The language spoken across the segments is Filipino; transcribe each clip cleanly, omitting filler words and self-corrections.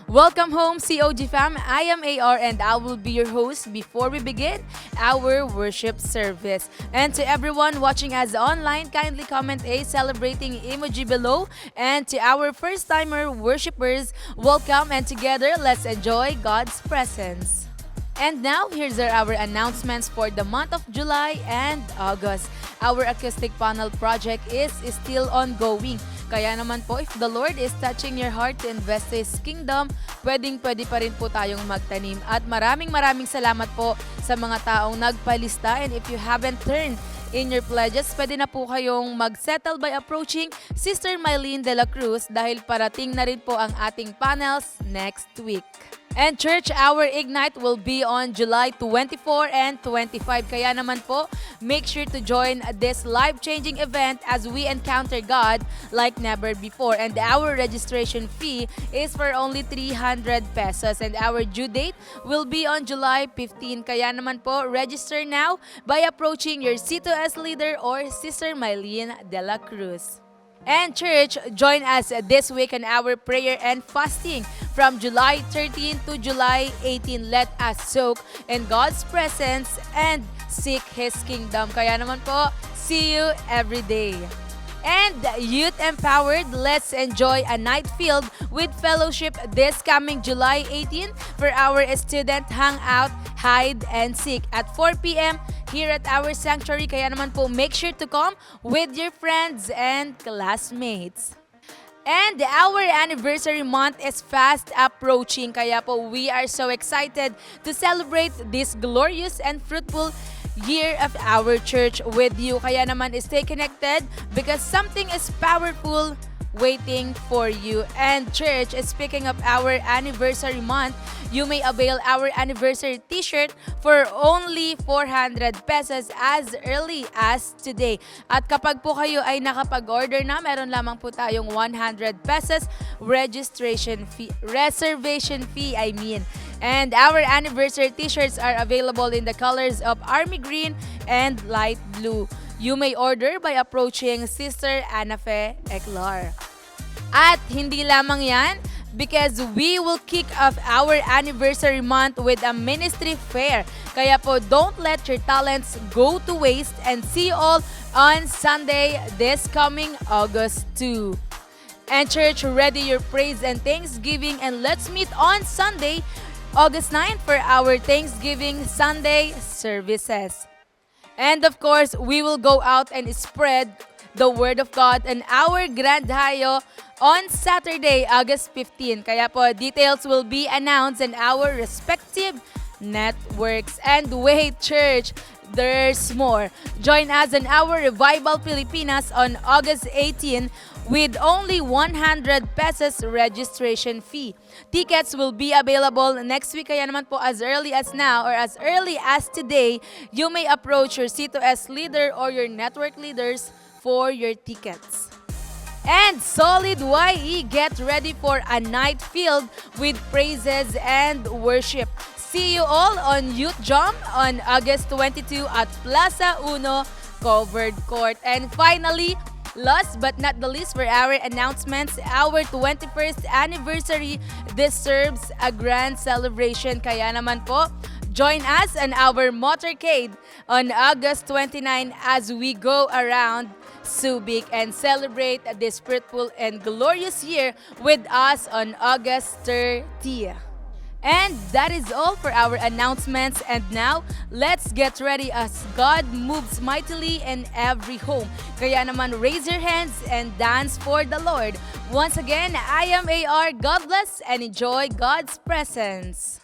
Welcome home, COG fam. I am AR and I will be your host before we begin our worship service. And to everyone watching us online, kindly comment a celebrating emoji below. And to our first timer worshipers, welcome and together let's enjoy God's presence. And now, here's our announcements for the month of July and August. Our acoustic panel project is still ongoing. Kaya naman po, if the Lord is touching your heart to invest His kingdom, pwede pa rin po tayong magtanim. At maraming salamat po sa mga taong nagpalista. And if you haven't turned in your pledges, pwede na po kayong mag-settle by approaching Sister Mylene de la Cruz dahil parating na rin po ang ating panels next week. And church, our Ignite will be on July 24 and 25. Kaya naman po, make sure to join this life-changing event as we encounter God like never before. And our registration fee is for only 300 pesos. And our due date will be on July 15. Kaya naman po, register now by approaching your C2S leader or Sister Mylene de la Cruz. And church, join us this week in our prayer and fasting from July 13 to July 18. Let us soak in God's presence and seek His kingdom. Kaya naman po, see you every day. And Youth Empowered, let's enjoy a night filled with fellowship this coming July 18 for our student hangout, hide and seek at 4 p.m. here at our sanctuary. Kaya naman po, make sure to come with your friends and classmates. And our anniversary month is fast approaching. Kaya po, we are so excited to celebrate this glorious and fruitful year of our church with you. Kaya naman, stay connected because something is powerful waiting for you. And church, speaking of our anniversary month, you may avail our anniversary t-shirt for only 400 pesos as early as today. At kapag po kayo ay nakapag-order na, meron lamang po tayong 100 pesos reservation fee. And our anniversary t-shirts are available in the colors of army green and light blue. You may order by approaching Sister Anafe Eklar. At hindi lamang yan, because we will kick off our anniversary month with a ministry fair. Kaya po, don't let your talents go to waste and see you all on Sunday this coming August 2. And church, ready your praise and thanksgiving and let's meet on Sunday, August 9 for our Thanksgiving Sunday services. And of course, we will go out and spread the Word of God in our Grand Hayo on Saturday, August 15. Kaya po, details will be announced in our respective networks. And wait, church, there's more. Join us in our Revival Pilipinas on August 18 with only 100 pesos registration fee. Tickets will be available next week. Kaya naman po, as early as now or as early as today, you may approach your C2S leader or your network leaders for your tickets. And Solid YE, get ready for a night filled with praises and worship. See you all on Youth Jump on August 22 at Plaza Uno Covered Court. And finally, last but not the least for our announcements, our 21st anniversary deserves a grand celebration. Kaya naman po, join us on our motorcade on August 29 as we go around Subic and celebrate this fruitful and glorious year with us on August 30. And that is all for our announcements. And now, let's get ready as God moves mightily in every home. Kaya naman, raise your hands and dance for the Lord. Once again, I am AR. God bless and enjoy God's presence.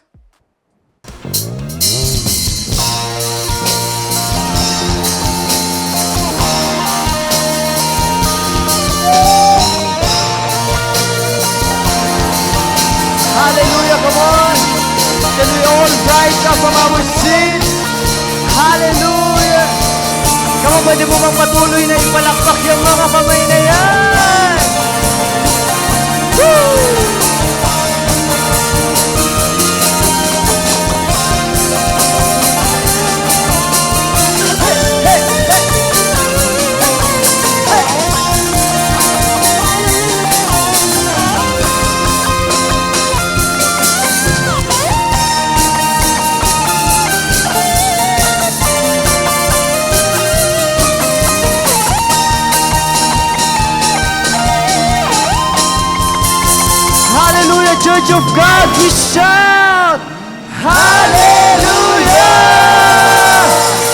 Hallelujah, come on. Can we all rise up from our seats? Hallelujah. Come on, pwede mo bang patuloy na ipalakpak yung mga kamay na yan? Woo! Church of God, we shout, Hallelujah!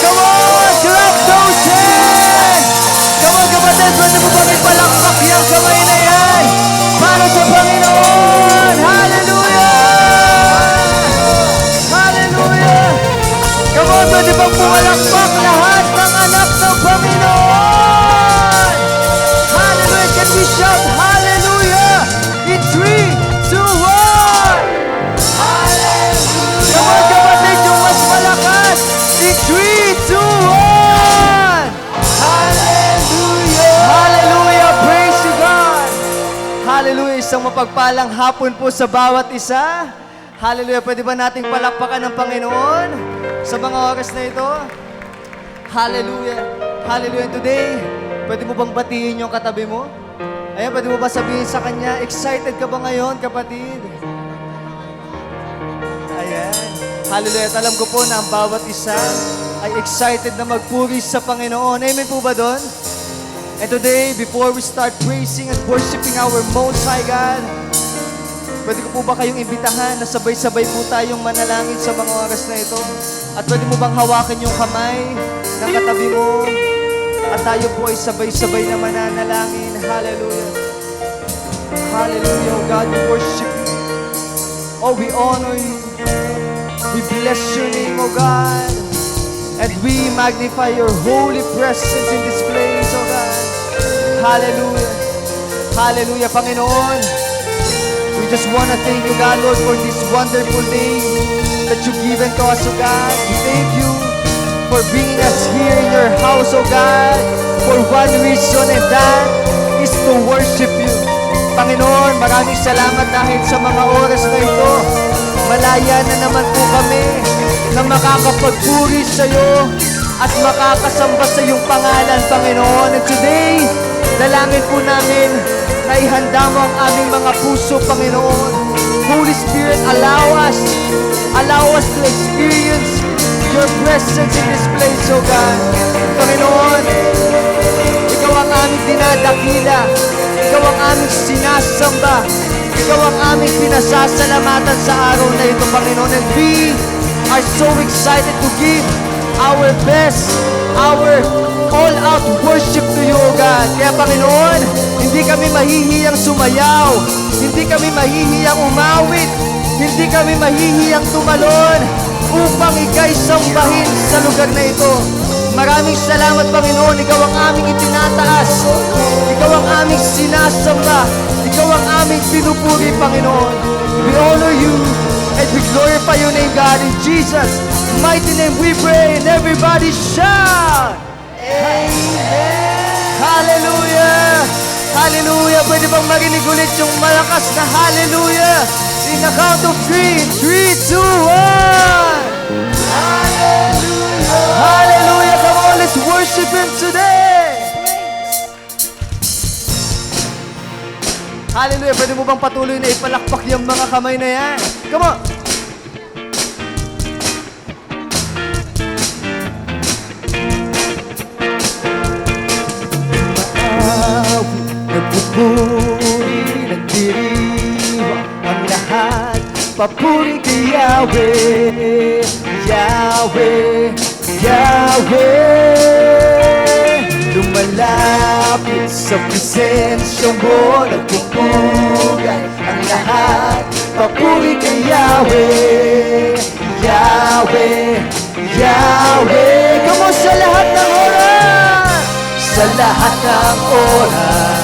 Come on, clap those hands! Come on, kapatid, pwede mo bang ipalakpak yung kamay na yan? Para sa Panginoon! Hallelujah! Hallelujah! Come on, pwede bang pumalakpak lahat ng anak ng Panginoon? Hallelujah! Can we shout Hallelujah? In 3, 2, 1! Come on, kapatid, yung mas malakas! In 3, 2, 1! Hallelujah! Hallelujah! Praise to God! Hallelujah! Isang mapagpalang hapon po sa bawat isa. Hallelujah! Pwede ba nating palakpakan ng Panginoon sa mga oras na ito? Hallelujah! Hallelujah! Today, pwede mo bang batiin yung katabi mo? Ayan, pwede mo ba sabihin sa kanya, excited ka ba ngayon, kapatid? Ayan. Hallelujah! Alam ko po na ang bawat isa ay excited na magpuri sa Panginoon. Amen po ba doon? And today, before we start praising and worshiping our Most High God, pwede ko po ba kayong imbitahan na sabay-sabay po tayong manalangin sa mga oras na ito? At pwede mo bang hawakan yung kamay ng katabi mo? At tayo po ay sabay-sabay na mananalangin. Hallelujah! Hallelujah, oh God, we worship you. Oh, we honor you. We bless your name, oh God. And we magnify your holy presence in this place, oh God. Hallelujah. Hallelujah, Panginoon. We just want to thank you, God, Lord, for this wonderful day that you've given to us, oh God. We thank you for bringing us here in your house, oh God, for one reason, and that is to worship you. Panginoon, maraming salamat dahil sa mga oras na ito. Malaya na naman po kami na makakapagpuri sa iyo at makakasamba sa iyong pangalan, Panginoon. And today, dalangin po namin na ihanda mo ang aming mga puso, Panginoon. Holy Spirit, allow us to experience your presence in this place, oh God. Panginoon, ikaw ang aming dinadakila. Ikaw ang aming sinasamba. Ikaw ang aming pinasasalamatan sa araw na ito, Panginoon. And we are so excited to give our best, our all-out worship to you, O God. Kaya, Panginoon, hindi kami mahihiyang sumayaw. Hindi kami mahihiyang umawit. Hindi kami mahihiyang tumalon upang ika'y sambahin sa lugar na ito. Maraming salamat, Panginoon. Ikaw ang aming itinataas. Ikaw ang aming sinasamba. Ikaw ang aming pinupuri, Panginoon. We honor you and we glorify your name, God. In Jesus' mighty name we pray, and everybody shout! Amen! Hallelujah! Hallelujah! Pwede bang marinig ulit yung malakas na hallelujah? In the count of 3, 3, 2, 1! Hallelujah! Hallelujah! Come on, let's worship Him today! Hallelujah! Pwede mo bang patuloy na ipalakpak yung mga kamay na yan? Come on! Nagpupuri, nagdiriwa ang lahat. Papuri kay Yahweh, Yahweh, Yahweh. Lumalapit sa presensya mo, nagpupugay ang lahat. Papuri kay Yahweh, Yahweh, Yahweh. Come on, sa lahat ng oras, sa lahat ng oras,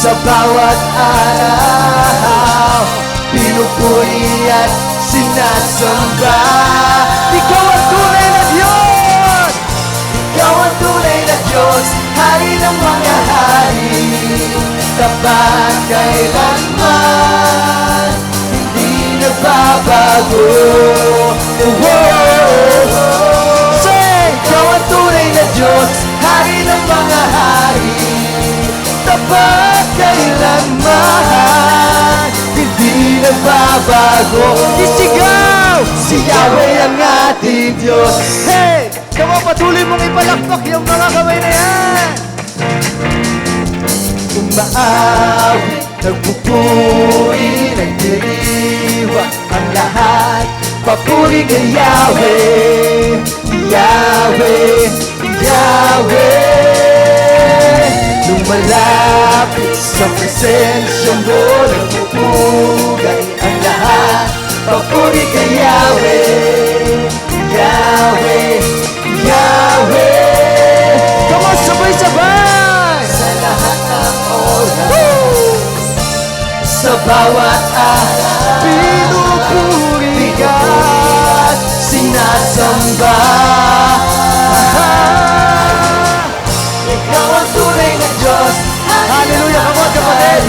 sa bawat araw, pinupuri at sinasamba. Ikaw ang tunay na Diyos, ikaw ang tunay na Diyos, hari ng mga hari, tapat kailanman, hindi nagbabago. Say, ikaw ang tunay na Diyos, hari ng mga hari, tapat kailanman, hindi nagbabago. Isigaw, si Yahweh ang ating Diyos. Hey! Come on, patuloy mong ipalakpak yung mga kamay na yan. Umaawi nagpupuri, nagdiriwa ang lahat. Papuri kay Yahweh, Yahweh, Yahweh. Lumalapit sa presensya mo, nagpupugay ang lahat. Papuri kay Yahweh, Yahweh, Yahweh. Come on, sabay-sabay! Sa lahat ng oras, sa bawat araw, pinupuri ka at sinasamba. Ikaw ang tunay na Diyos. Hallelujah! Come on, kapatid!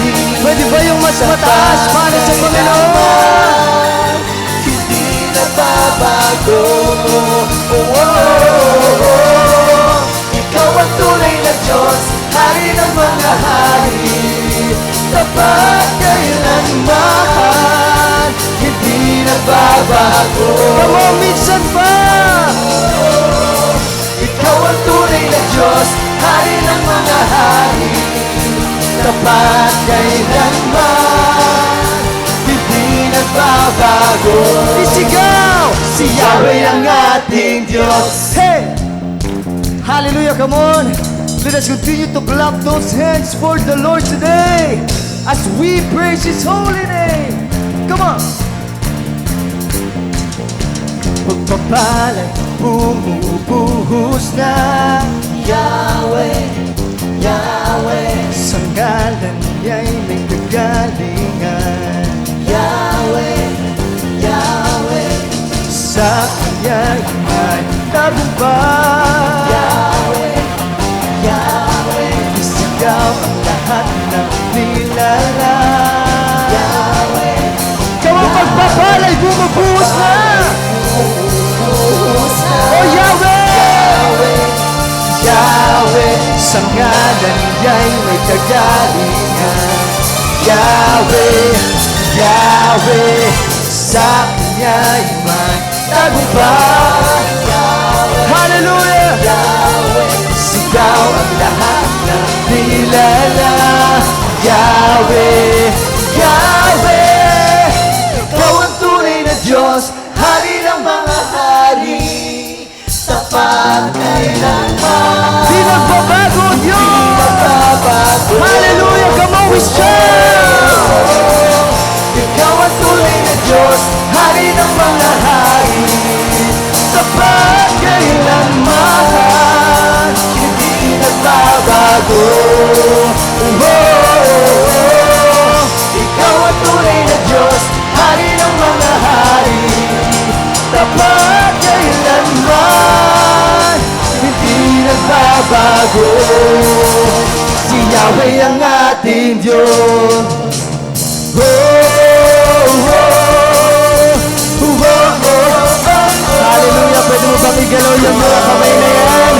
Pwede ba yung mas mataas para sa Panginoon? Hindi nagbabago. Ikaw ang tunay na Diyos, Hari ng mga hari. Tapat kailanman, hindi nagbabago. Come on, minsan pa! Ikaw ang tunay na Diyos, Hari ng mga hari. Tapat kailanman, hindi nagbabago. Isigaw! Si Yahweh ang ating Diyos. Hey! Hallelujah, come on! Let us continue to clap those hands for the Lord today as we praise His holy name. Come on! Pagpapalan, bumubuhos na Yahweh, Yahweh. Sa ngalan niya'y may kagalingan Yahweh, Yahweh. Sa Kanya'y may tagumpay Yahweh, Yahweh. Isigaw ang lahat ng nilala Yahweh. Kawang pagpapalay, bumubuhos na Oh Yahweh, Yahweh. Sa ngalan niya'y may kagalingan Yahweh, Yahweh. Sa Kanya'y may tagumpay Hallelujah, Yahweh. Sigaw ang lahat ng nilala Yahweh, Yahweh. Ikaw ang tunay na Diyos, Hari ng mga hari. Tapat kailanman, di nagbabago Diyos. Di nagbabago. Hallelujah, come on, we shout. Ikaw ang tunay na Diyos, Hari ng mga hari. Tapat kailanman, hindi nagbabago. Ikaw ang tunay na Diyos, Hari ng mga hari. Tapat kailanman, hindi nagbabago. Si Yahweh ang ating Diyos. Hallelujah! Pwede mo bang igalaw yung mga kamay na yan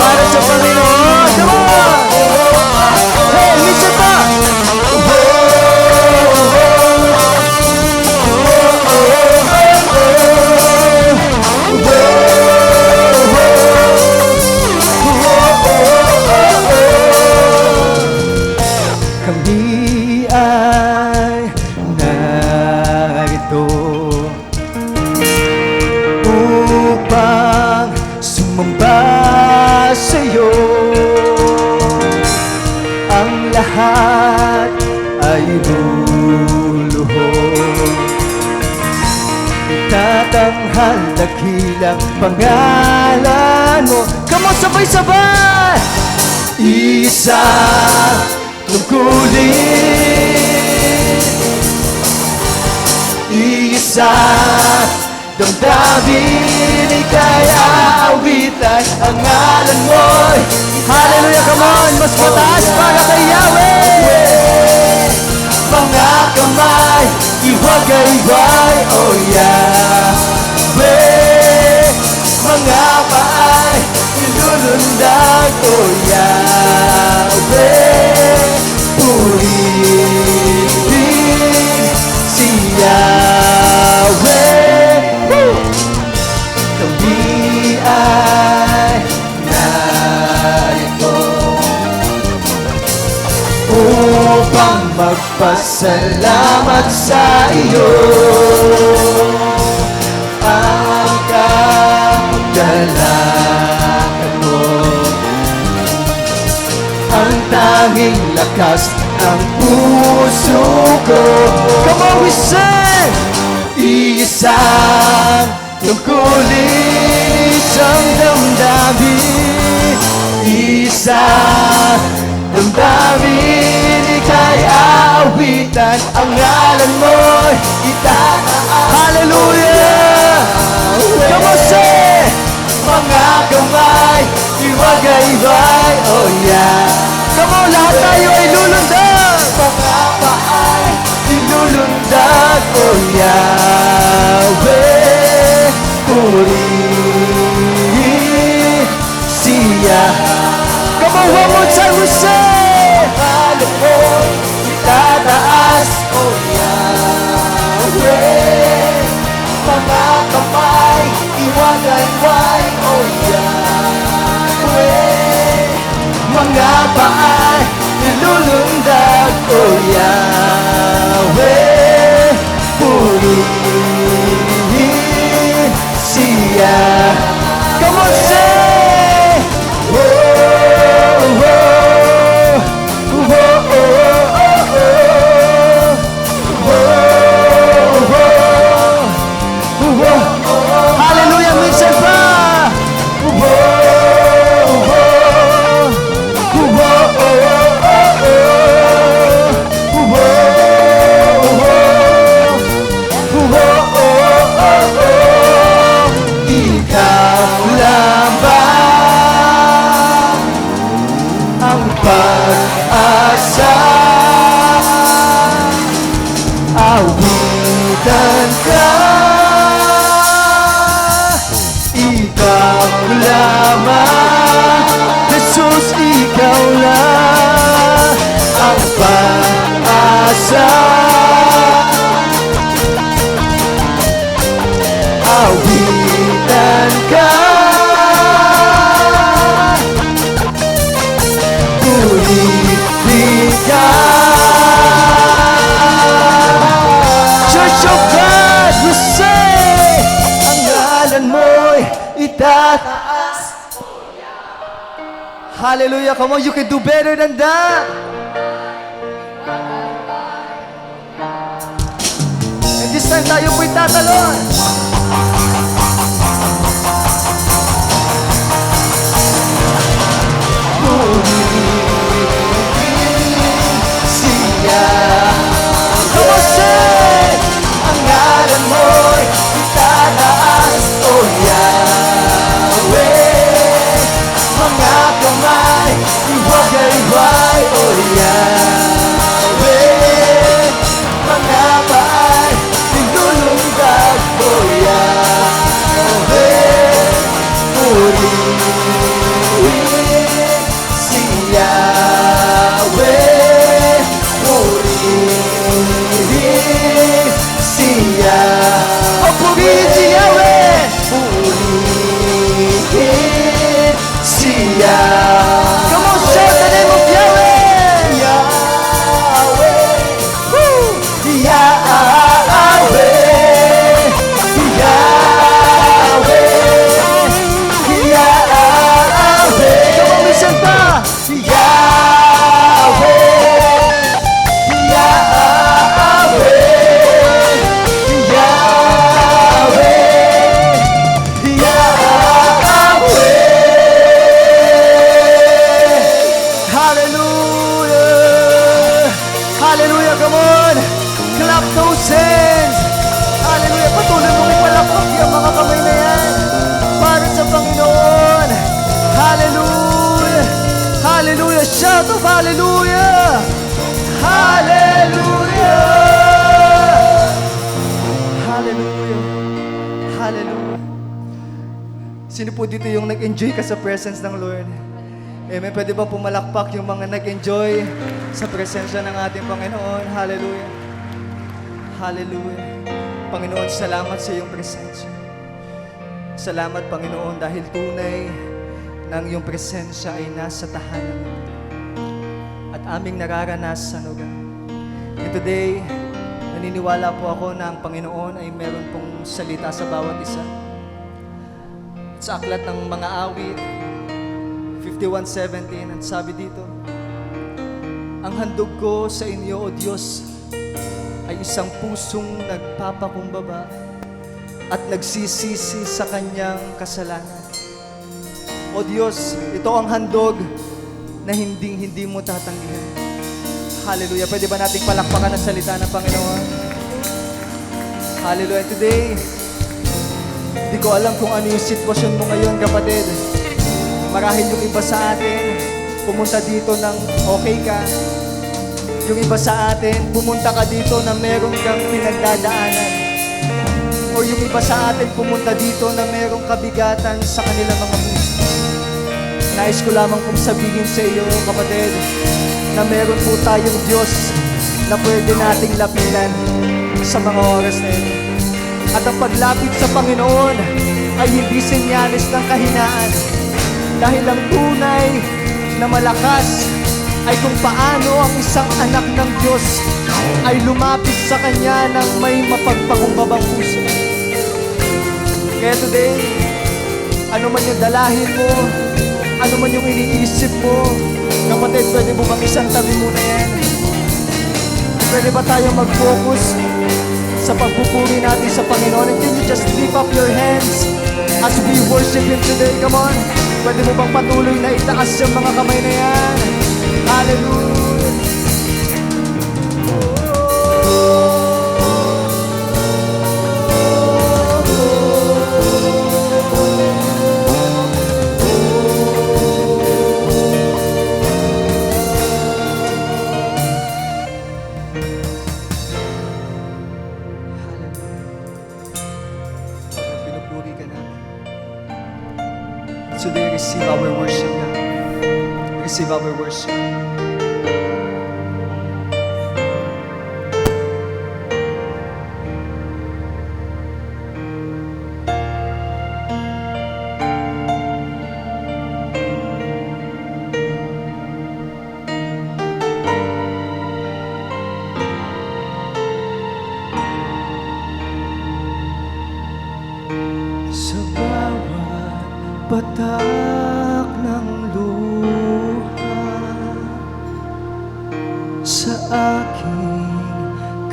para sa Panginoon? Come on! Hey, listen pa! Kami ay narito upang sumamba sa'yo. Ang lahat ay luluhod, tatanghal dakilang pangalan mo. Come on, sabay-sabay! Isa tungkulin, isa damdamin, ika'y aawitan ang ngalan mo'y Hallelujah, come on! Mas mataas para kay Yahweh. Mga kamay, iwagay-way, oh Yahweh. Mga paay, ilulundag, oh Yahweh. Purihin si Yahweh. Kami ay narito upang magpasalamat sa iyo. Ang kagalakan mo, ang tanging lakas ng puso ko. Come on, we sing! Iisang tungkulin, isang damdamin, isang damdamin, ika'y aawitan, ang ngalan mo'y itataas. Hallelujah! Come on, say! Mga kamay, iwagayway, oh yeah. Come on, lahat tayo ay lulundag. Mga paay, ilulundag, oh Yahweh. Purihin siya. Come on, one more time, we say. Ngalan mo, itataas, oh Yahweh. Mga kamay, iwagayway, oh Yahweh. Mga paay, nilulundag, oh Yahweh. Purihin siya. Come on, say! Oh, oh, oh, oh, oh, oh, oh, oh. Hallelujah, minsan pa! Oh, oh, ikaw lang ba ang pag-asa? Awitan ka, ikaw lamang, Jesus, ikaw lang ang pag-asa. Awitan ka, purihin ka. Church of God, we say, ang ngalan mo'y itataas. Hallelujah, come on, you can do better than that. And this time tayo po'y tatalon. Siya. Come on, say! Ang ngalan mo'y itataas, oh Yahweh. Mga kamay, iwagayway, oh Yahweh. Mga paay, nilulundag, oh Yahweh. Purihin si Yahweh. Purihin si Yahweh. Oh, purihin si Yahweh. Purihin si Yahweh. Come on, shout the name of Yahweh. Yahweh. Woo. Yahweh. Yahweh. Come on, minsan pa. Hallelujah, come on! Clap those hands! Hallelujah! Patuloy mong ipalakpak yung mga kamay na yan para sa Panginoon! Hallelujah! Hallelujah! Shout of hallelujah! Hallelujah! Hallelujah! Hallelujah! Sino po dito yung nag-enjoy ka sa presence ng Lord? Amen. Pwede ba pumalakpak yung mga nag-enjoy sa presensya ng ating Panginoon? Hallelujah. Hallelujah. Panginoon, salamat sa iyong presensya. Salamat, Panginoon, dahil tunay ng iyong presensya ay nasa tahanan mo. At aming nararanasan, O God. And today, naniniwala po ako na ang Panginoon ay meron pong salita sa bawat isa. Sa aklat ng mga awit, 51:17, ang sabi dito, ang handog ko sa inyo, O Diyos, ay isang pusong nagpapakumbaba at nagsisisi sa kanyang kasalanan. O Diyos, ito ang handog na hindi mo tatanggihan. Hallelujah. Pwede ba nating palakpakan ang salita ng Panginoon? Hallelujah. Today, hindi ko alam kung ano yung sitwasyon mo ngayon, kapatid. Marahil yung iba sa atin, pumunta dito ng okay ka. Yung iba sa atin, pumunta ka dito na meron kang pinagdadaanan. O yung iba sa atin, pumunta dito na merong kabigatan sa kanilang mga puso. Nais ko lamang kong sabihin sa iyo, kapatid, na meron po tayong Diyos na pwede nating lapitan sa mga oras na ito. At ang paglapit sa Panginoon ay hindi senyales ng kahinaan. Dahil ang tunay na malakas ay kung paano ang isang anak ng Diyos ay lumapit sa Kanya ng may mapagpakumbabang puso. Kaya today, ano man yung dalahin mo, ano man yung iniisip mo, kapatid, pwede mo bang isang tabi muna yan? Pwede ba tayong mag-focus sa pagpupuri natin sa Panginoon? And can you just lift up your hands as we worship Him today? Come on! Pwede mo bang patuloy na itaas yung mga kamay na yan? Hallelujah! Today, receive our worship, God. Receive our worship. Sa bawat patak ng luha sa aking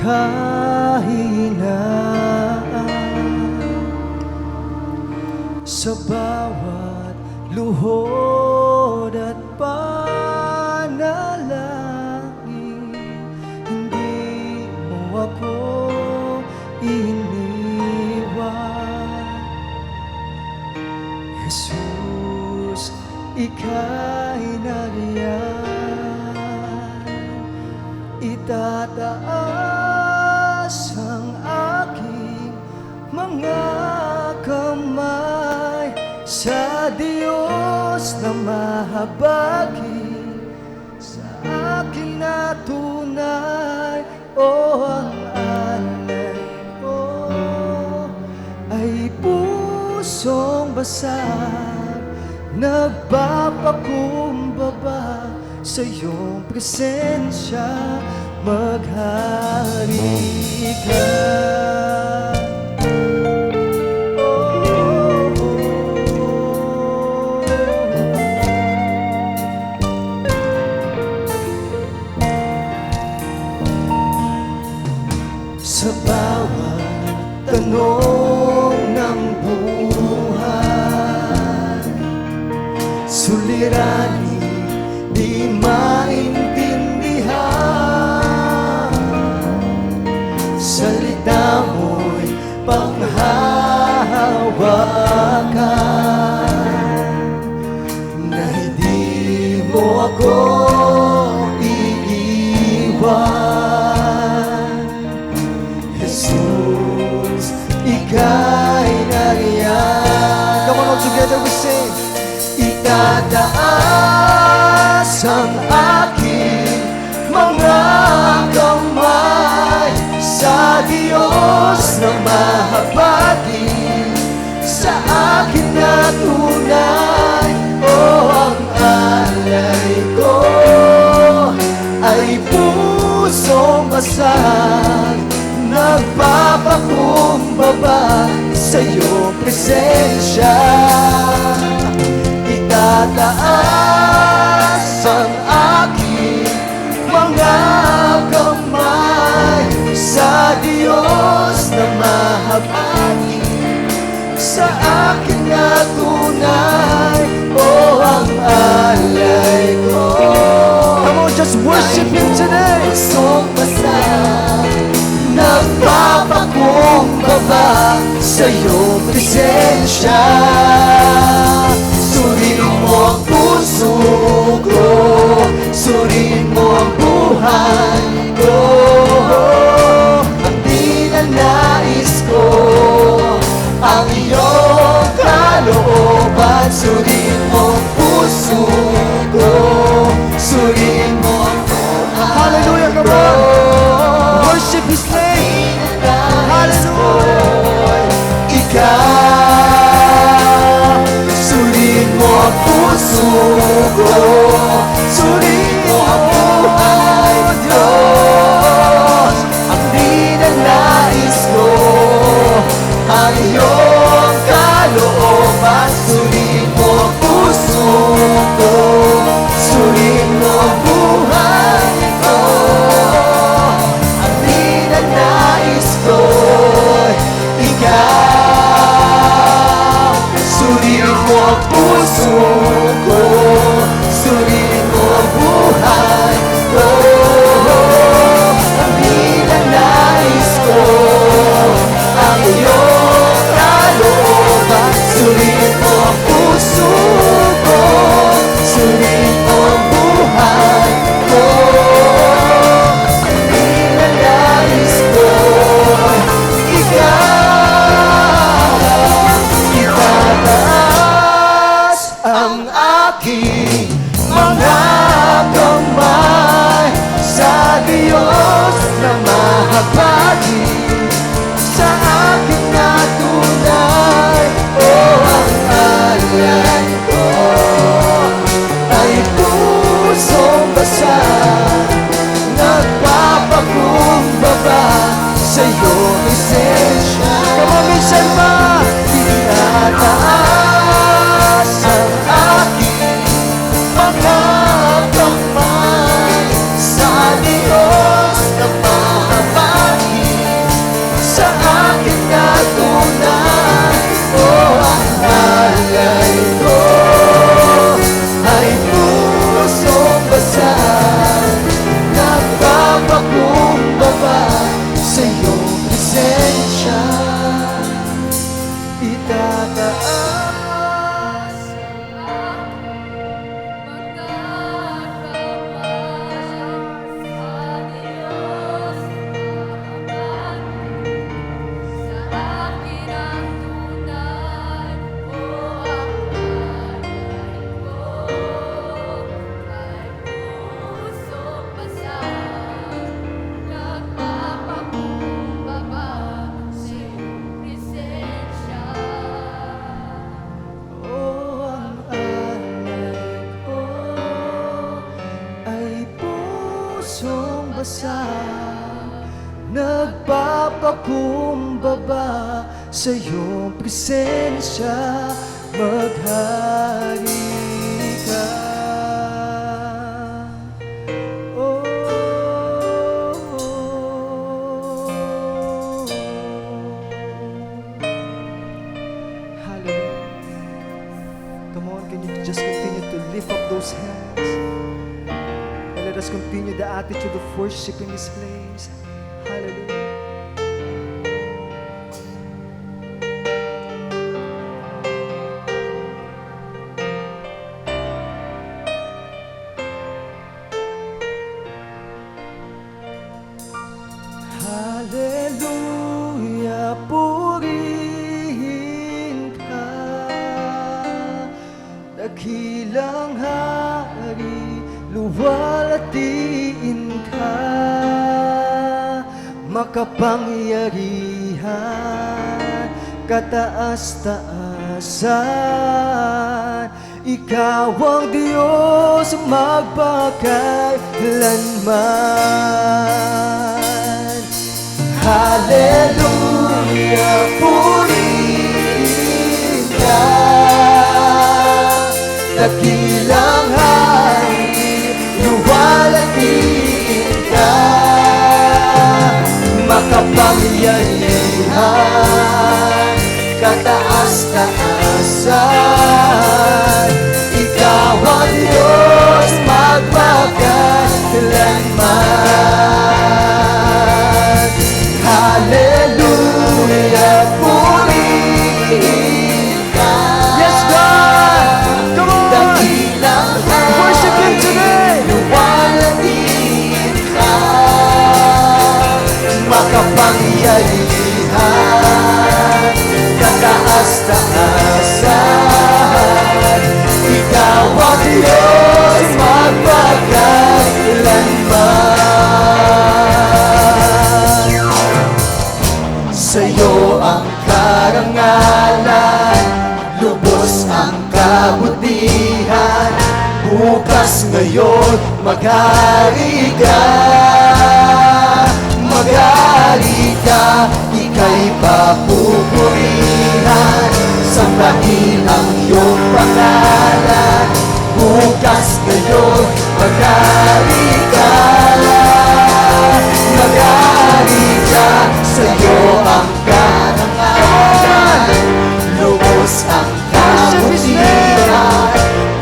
kahinaan, sa bawat luhod at panalangin, hindi mo ako Jesus, ika'y nariyan. Itataas ang aking mga kamay sa Diyos na mahabagi, sa aking natunay, o ang alay ko ay pusong basag, nagpapakumbaba sa iyong presensya, maghari ka. Sa bawat tanong ng buhay, suliranin, di maintindihan, salita mo'y panghahawakan, na hindi mo ako iiwan. Jesus, ika'y nariyan. Come on, all together we sing. Itataas ang aking mga kamay sa Diyos na mahabagi, sa akin na tunay, o ang alay ko pusong basag, nagpapakumbaba sa iyong presensya. Itataas ang aking mga kamay sa Diyos na mahabagin, sa akin na tunay, o ang alay ko. Come on, just worship Him today. Pusong basag, nagpapakumbaba sa iyong presensya. Suriin mo ang puso ko, suriin mo ang buhay ko. Ang ninanais ko, ang iyong kalooban. Suriin mo ang puso ko, suriin mo ang buhay. Hallelujah, come on! Worship His name! Hallelujah! Ikaw, suriin mo ang puso ko, suriin mo ang buhay, Diyos. Ang ninanais ko, ang iyong kalooban. Suriin mo ang puso ko, suriin mo ang buhay ko. Ang ninanais ko, ikaw. Suriin mo ang puso ko, suriin mo ang buhay ko. Ang ninanais ko, ang iyong kalooban. Suriin mo ang puso ko, suriin mo ang buhay ko. Ang ninanais ko, ikaw. Itataas ang aking mga kamay sa Diyos na mahabagin, sa aking na tunay, o ang alay ko ay pusong basag, nagpapakumbaba sa iyong esensya. Kamaminsan ba tinataas ang aking mga kamay sa Diyos na mahabagin, sa akin na tunay, o ang alay ko ay pusong basag, nagpapakumbaba sa iyong presensya. Itataas nagpapakumbaba sa iyong presensya. Maghari ka. Oh, hallelujah. Come on, can you just continue to lift up those hands? And let us continue the attitude of worship in this place. Hallelujah. Hallelujah, purihin ka, dakilang hari, luwalhatiin ka, makapangyarihan, kataas-taasan. Ikaw ang Diyos magpakailanman. Bukas ngayon, maghari ka. Maghari ka, ika'y papupurihan. Sambahin ang iyong pangalan. Bukas ngayon, maghari ka. Maghari ka, sa'yo ang karangalan. Lubos ang kabutihan.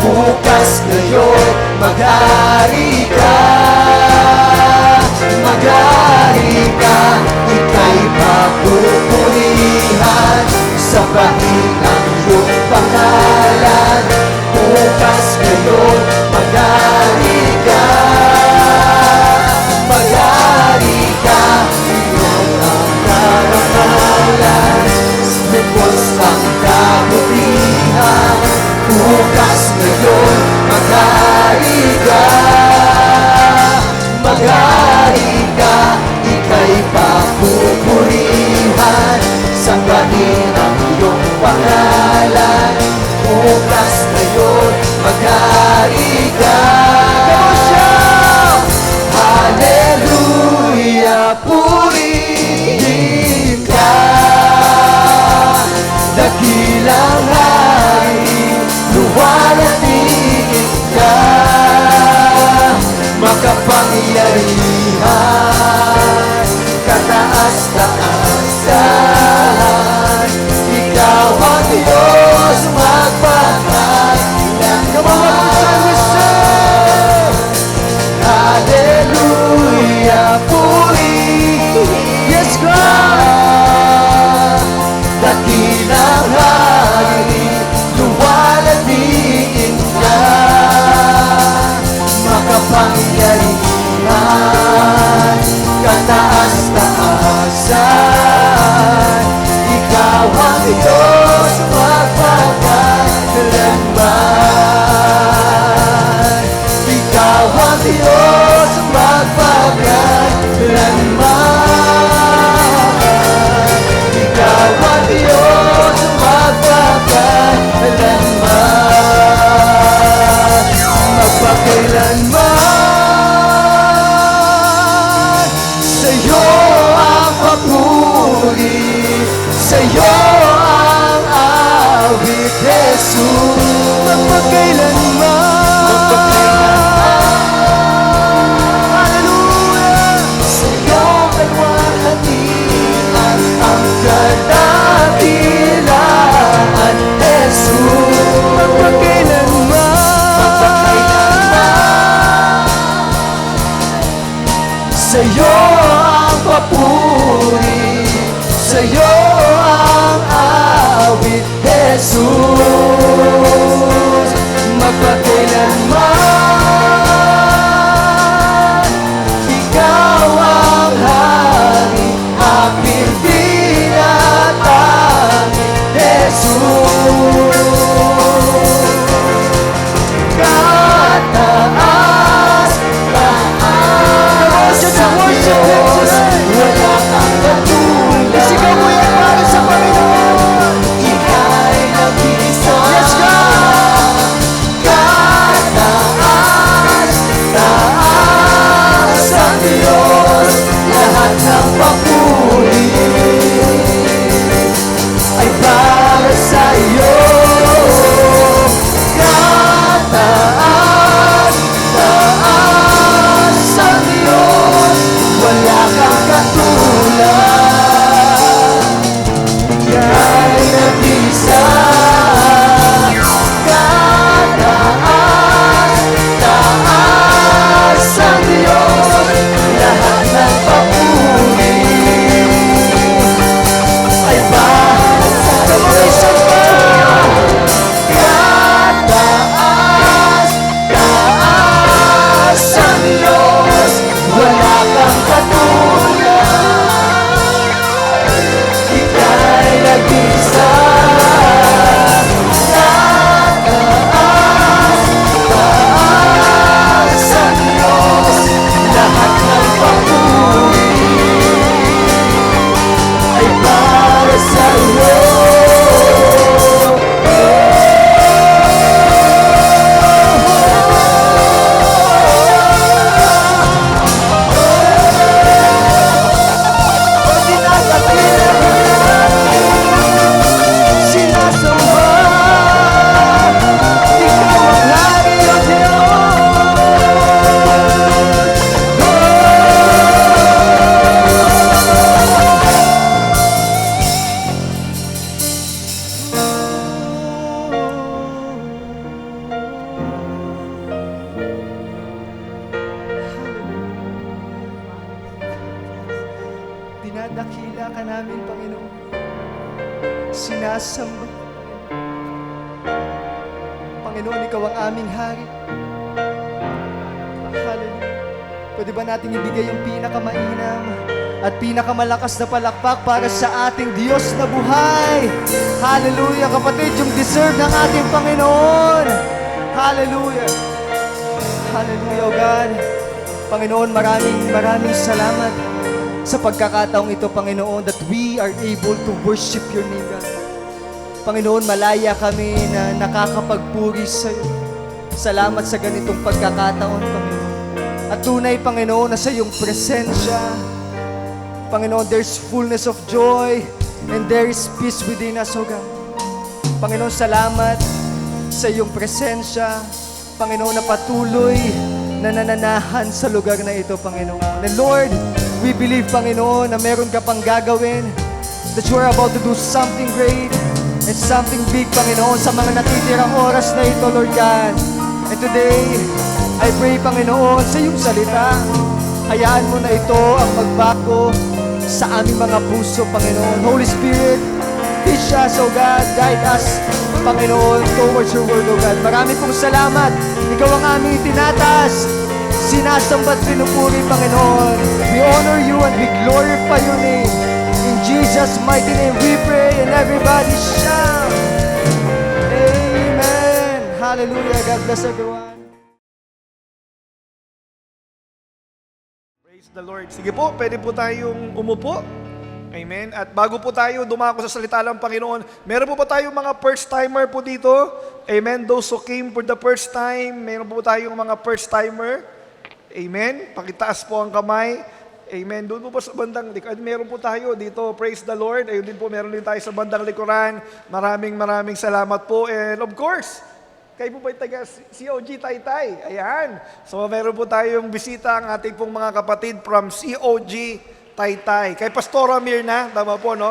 Bukas ngayon, maghari ka. Maghari ka, ika'y papupurihan. Sambahin ang iyong pangalan. Bukas ngayon, maghari ka. Maghari ka, iyong ang karangalan. Lubos ang kabutihan. Bukas ngayon, maghari ka. Maghari ka, ika'y papupurihan. Sambahin ang iyong pangalan. Bukas ngayon, maghari ka. Hallelujah, purihin ka. Dakilang hari, luwalhatian ka. Makapangyarihan, kataas-taasan, ikaw ang Diyos magpakailan. Hallelujah, purihin. Yes, God. Dakilang hari, luwalhatian ka. Makapangyarihan, kataas-taasan, ikaw ang Diyos magpakailanman. Ikaw ang Diyos magpakailanman. Ikaw ang Diyos magpakailanman. Magpakailanman. Sa'yo ang papuri, sa'yo ang awit, Jesus. Magpakailanman. Hallelujah. Sa'yo ay walhatian ang kadakilaan, Jesus. Magpakailanman. Sa'yo ang papuri, sa'yo ang awit, Jesus. Magpakailanman, ikaw ang hari, aking tinatanging Jesus. Kataas, taas sa Diyos, wala kang katulad. Isigaw mo yan para sa Panginoon. Ika'y nag-iisa. Yes, God. Kataas, taas sa Diyos, lahat ng papuri ay para sa iyo. Kataas, taas sa Diyos, wala kang katulad. Ika'y nag-iisa. Kataas, taas sa Diyos, lahat ng papuri ay para sa iyo. Kataas, taas sa Diyos, wala kang katulad. Dinadakila ka namin, Panginoon. Sinasamba. Panginoon, Ikaw ang aming hari. Hallelujah. Pwede ba natin ibigay yung pinakamainam at pinakamalakas na palakpak para sa ating Diyos na buhay? Hallelujah, kapatid, yung deserve ng ating Panginoon. Hallelujah. Hallelujah, O God. Panginoon, maraming salamat sa pagkakataong ito, Panginoon, that we are able to worship Your name, God. Panginoon, malaya kami na nakakapagpuri sa iyo. Salamat sa ganitong pagkakataon, Panginoon. At tunay, Panginoon, na sa iyong presensya, Panginoon, there's fullness of joy and there is peace within us, O God. Panginoon, salamat sa iyong presensya, Panginoon, na patuloy na nananahan sa lugar na ito, Panginoon. And Lord, we believe, Panginoon, na meron ka pang gagawin, that you are about to do something great and something big, Panginoon, sa mga natitirang oras na ito, Lord God. And today, I pray, Panginoon, sa iyong salita, hayaan mo na ito ang magbago sa aming mga puso, Panginoon. Holy Spirit, teach us, O God, guide us, Panginoon, towards your word, O God. Marami pong salamat. Ikaw ang aming itinataas, sinasambat, pinupuri, Panginoon. We honor you and we glorify your name. In Jesus' mighty name we pray, and everybody shout, Amen. Hallelujah. God bless everyone. Praise the Lord. Sige po, pwede po tayong umupo. Amen. At bago po tayo dumako sa salita ng Panginoon, meron po ba tayong mga first-timer po dito? Amen. Those who came for the first time, meron po tayong mga first-timer. Amen. Pakitaas po ang kamay. Amen. Doon po sa bandang likuran. Meron po tayo dito. Praise the Lord. Ayun din po, meron din tayo sa bandang likuran. Maraming salamat po. And of course, kayo po ba'y taga COG Taytay? Ayan. So meron po tayong bisita ang ating pong mga kapatid from COG Taytay. Kay Pastora Mirna, tama po, no?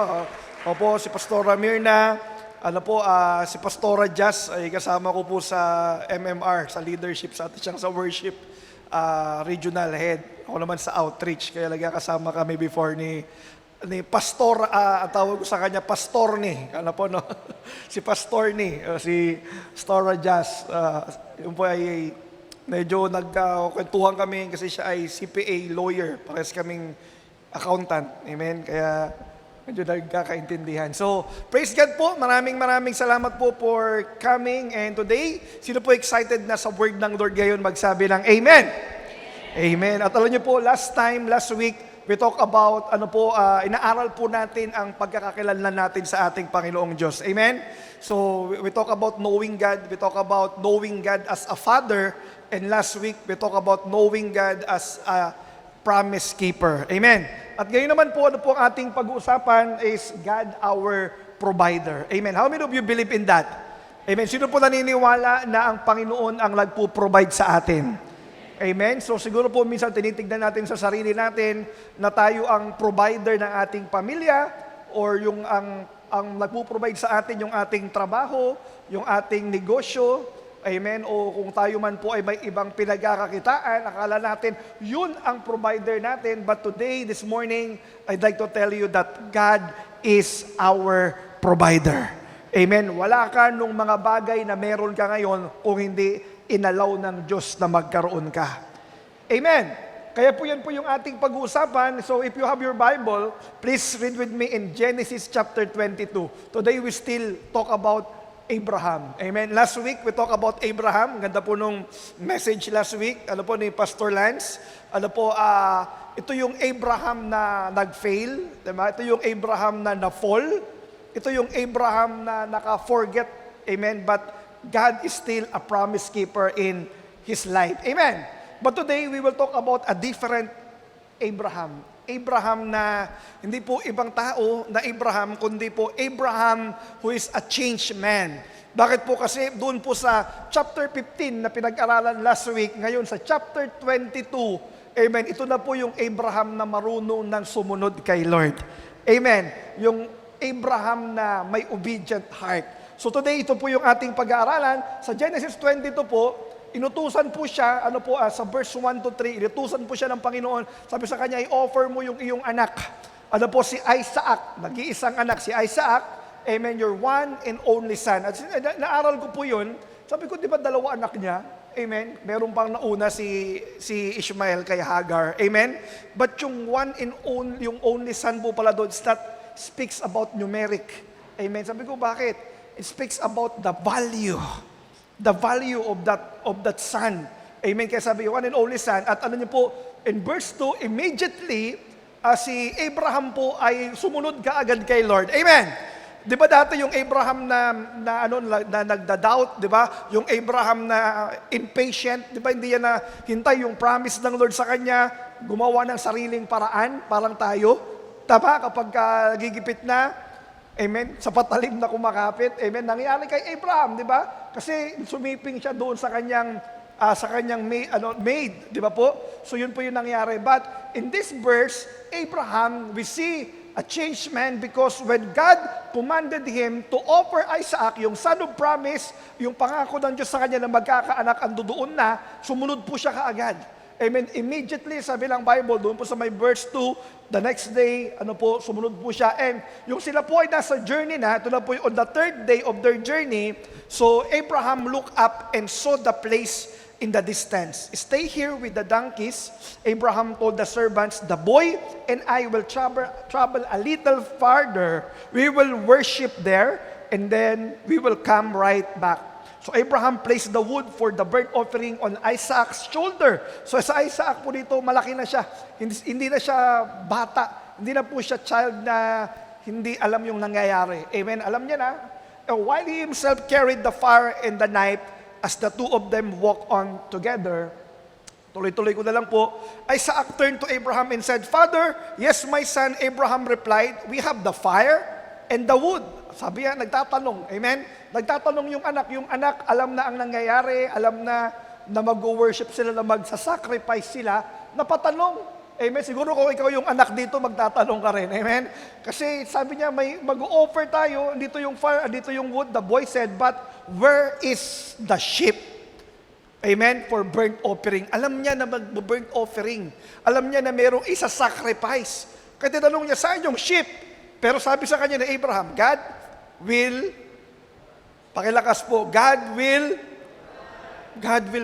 Opo, si Pastora Mirna. Ano po, si Pastora Jazz ay kasama ko po sa MMR, sa leadership, sa atin siyang sa worship regional head. Ako naman sa outreach, kaya kasama kami before ni Pastor, ang tawag ko sa kanya, Pastor ni. Ano po, no? Si Pastor ni, si Pastora Jazz. Yun po ay medyo nagkakwentuhan kami kasi siya ay CPA lawyer. Parehas kaming accountant. Amen? Kaya medyo nagkakaintindihan. So, praise God po. Maraming salamat po for coming. And today, sino po excited na sa word ng Lord ngayon magsabi ng Amen? Amen. At alam niyo po, last week, we talk about, inaaral po natin ang pagkakakilanlan natin sa ating Panginoong Diyos. Amen? So, we talk about knowing God. We talk about knowing God as a Father. And last week, we talk about knowing God as a promise keeper. Amen? At ngayon naman po, ang ating pag-uusapan is God our provider. Amen? How many of you believe in that? Amen? Sino po naniniwala na ang Panginoon ang nagpo-provide sa atin? Amen? So siguro po minsan tinitignan natin sa sarili natin na tayo ang provider ng ating pamilya or yung ang nagpo-provide sa atin yung ating trabaho, yung ating negosyo. Amen? O kung tayo man po ay may ibang pinagkakakitaan, akala natin yun ang provider natin. But today, this morning, I'd like to tell you that God is our provider. Amen? Wala ka nung mga bagay na meron ka ngayon kung hindi inalaw ng Diyos na magkaroon ka. Amen. Kaya po yan po yung ating pag-uusapan. So if you have your Bible, please read with me in Genesis chapter 22. Today we still talk about Abraham. Amen. Last week we talk about Abraham. Ganda po nung message last week. Ano po ni Pastor Lance. Ano po, ito yung Abraham na nag-fail. Diba? Ito yung Abraham na na-fall. Ito yung Abraham na naka-forget. Amen. But God is still a promise keeper in his life. Amen. But today, we will talk about a different Abraham. Abraham na hindi po ibang tao na Abraham, kundi po Abraham who is a changed man. Bakit po? Kasi doon po sa chapter 15 na pinag-aralan last week, ngayon sa chapter 22, amen, ito na po yung Abraham na marunong ng sumunod kay Lord. Amen. Yung Abraham na may obedient heart. So today, ito po yung ating pag-aaralan. Sa Genesis 22 po, inutusan po siya, sa verse 1 to 3, inutusan po siya ng Panginoon. Sabi sa kanya, i-offer mo yung iyong anak. Ano po si Isaac, nag-iisang anak si Isaac, amen, your one and only son. At naaral ko po yun, sabi ko, di ba dalawa anak niya? Amen. Meron pang nauna si Ishmael kay Hagar. Amen. But yung one and only, yung only son po pala doon, that speaks about numeric. Amen. Sabi ko, bakit? It speaks about the value of that son. Amen. Kaya sabi, one and only son. At ano niyo po, in verse 2, immediately, si Abraham po ay sumunod kaagad kay Lord. Amen. Di ba dati yung Abraham na nagda-doubt, di ba? Yung Abraham na impatient, di ba? Hindi yan na hintay yung promise ng Lord sa kanya, gumawa ng sariling paraan, parang tayo. Tama, kapag gigipit na, amen, sa patalim na kumakapit, amen, nangyari kay Abraham, di ba? Kasi sumiping siya doon sa kanyang maid, di ba po? So yun po yung nangyari. But in this verse, Abraham, we see a changed man because when God commanded him to offer Isaac, yung son of promise, yung pangako ng Diyos sa kanya na magkakaanak ang doon na, sumunod po siya kaagad. Amen. Immediately, sabi ng Bible, doon po sa may verse 2, the next day, sumunod po siya. And yung sila po ay nasa journey na, ito na po on the third day of their journey, so Abraham looked up and saw the place in the distance. Stay here with the donkeys. Abraham told the servants, the boy and I will travel a little farther. We will worship there, and then we will come right back. So Abraham placed the wood for the burnt offering on Isaac's shoulder. So sa Isaac po dito, malaki na siya. Hindi na siya bata. Hindi na po siya child na hindi alam yung nangyayari. Amen? Alam niya na. And while he himself carried the fire and the knife, as the two of them walk on together, tuloy-tuloy ko na lang po, Isaac turned to Abraham and said, Father, yes, my son. Abraham replied, we have the fire and the wood. Sabi niya, nagtatanong. Amen? Nagtatanong yung anak. Yung anak, alam na ang nangyayari, alam na mag-worship sila, na magsasacrifice sila, napatanong. Amen? Siguro kung ikaw yung anak dito, magtatanong ka rin. Amen? Kasi sabi niya, may mag-offer tayo, dito yung fire, dito yung wood. The boy said, but where is the sheep? Amen? For burnt offering. Alam niya na mag-burnt offering. Alam niya na merong isa-sacrifice. Kaya tinanong niya, saan yung sheep? Pero sabi sa kanya na Abraham, God will, pakilakas po, God will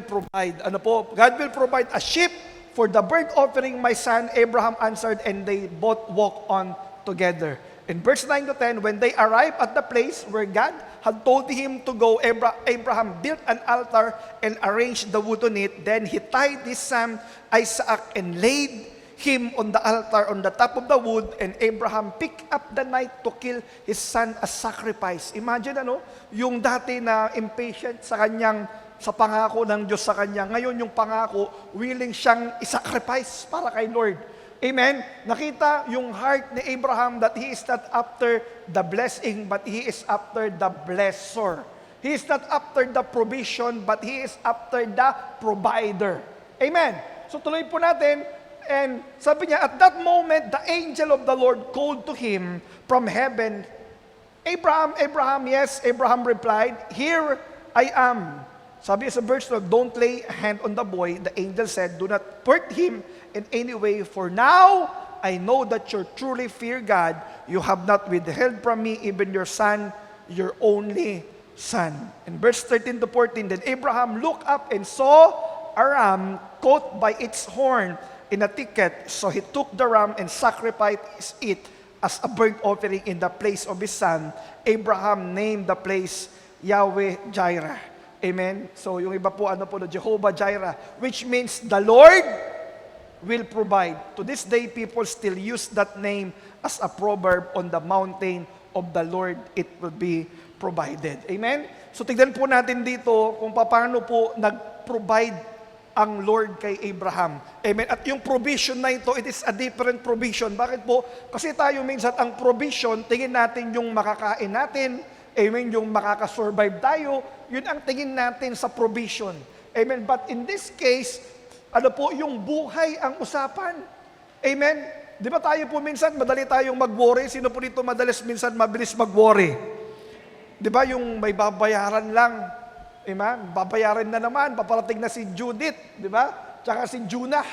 provide. Ano po? God will provide a sheep for the burnt offering, my son. Abraham answered, and they both walked on together. In verse 9 to 10, when they arrived at the place where God had told him to go, Abraham built an altar and arranged the wood on it. Then he tied his son Isaac and laid him on the altar on the top of the wood, and Abraham picked up the knife to kill his son as sacrifice. Imagine yung dati na impatient sa pangako ng Diyos sa kanya. Ngayon yung pangako, willing siyang isacrifice para kay Lord. Amen? Nakita yung heart ni Abraham that he is not after the blessing, but he is after the blessor. He is not after the provision, but he is after the provider. Amen? So tuloy po natin, and sabi niya, at that moment, the angel of the Lord called to him from heaven, Abraham, Abraham. Yes, Abraham replied, here I am. Sabi sa verse 12, don't lay a hand on the boy. The angel said, do not hurt him in any way, for now I know that you truly fear God. You have not withheld from me even your son, your only son. In verse 13 to 14, then Abraham looked up and saw a ram caught by its horn in a thicket. So he took the ram and sacrificed it as a burnt offering in the place of his son. Abraham named the place Yahweh Jireh. Amen? So yung iba po, Jehovah Jireh, which means the Lord will provide. To this day, people still use that name as a proverb, on the mountain of the Lord, it will be provided. Amen? So tignan po natin dito kung paano po nag-provide ang Lord kay Abraham. Amen? At yung provision na ito, it is a different provision. Bakit po? Kasi tayo minsan, ang provision, tingin natin yung makakain natin, amen, yung makakasurvive tayo, yun ang tingin natin sa provision. Amen? But in this case, yung buhay ang usapan. Amen? Di ba tayo po minsan, madali tayong mag-worry? Sino po dito mabilis mag-worry? Di ba yung may babayaran lang? Amen? Babayaran na naman, paparating na si Judith, di ba? Tsaka si Junah.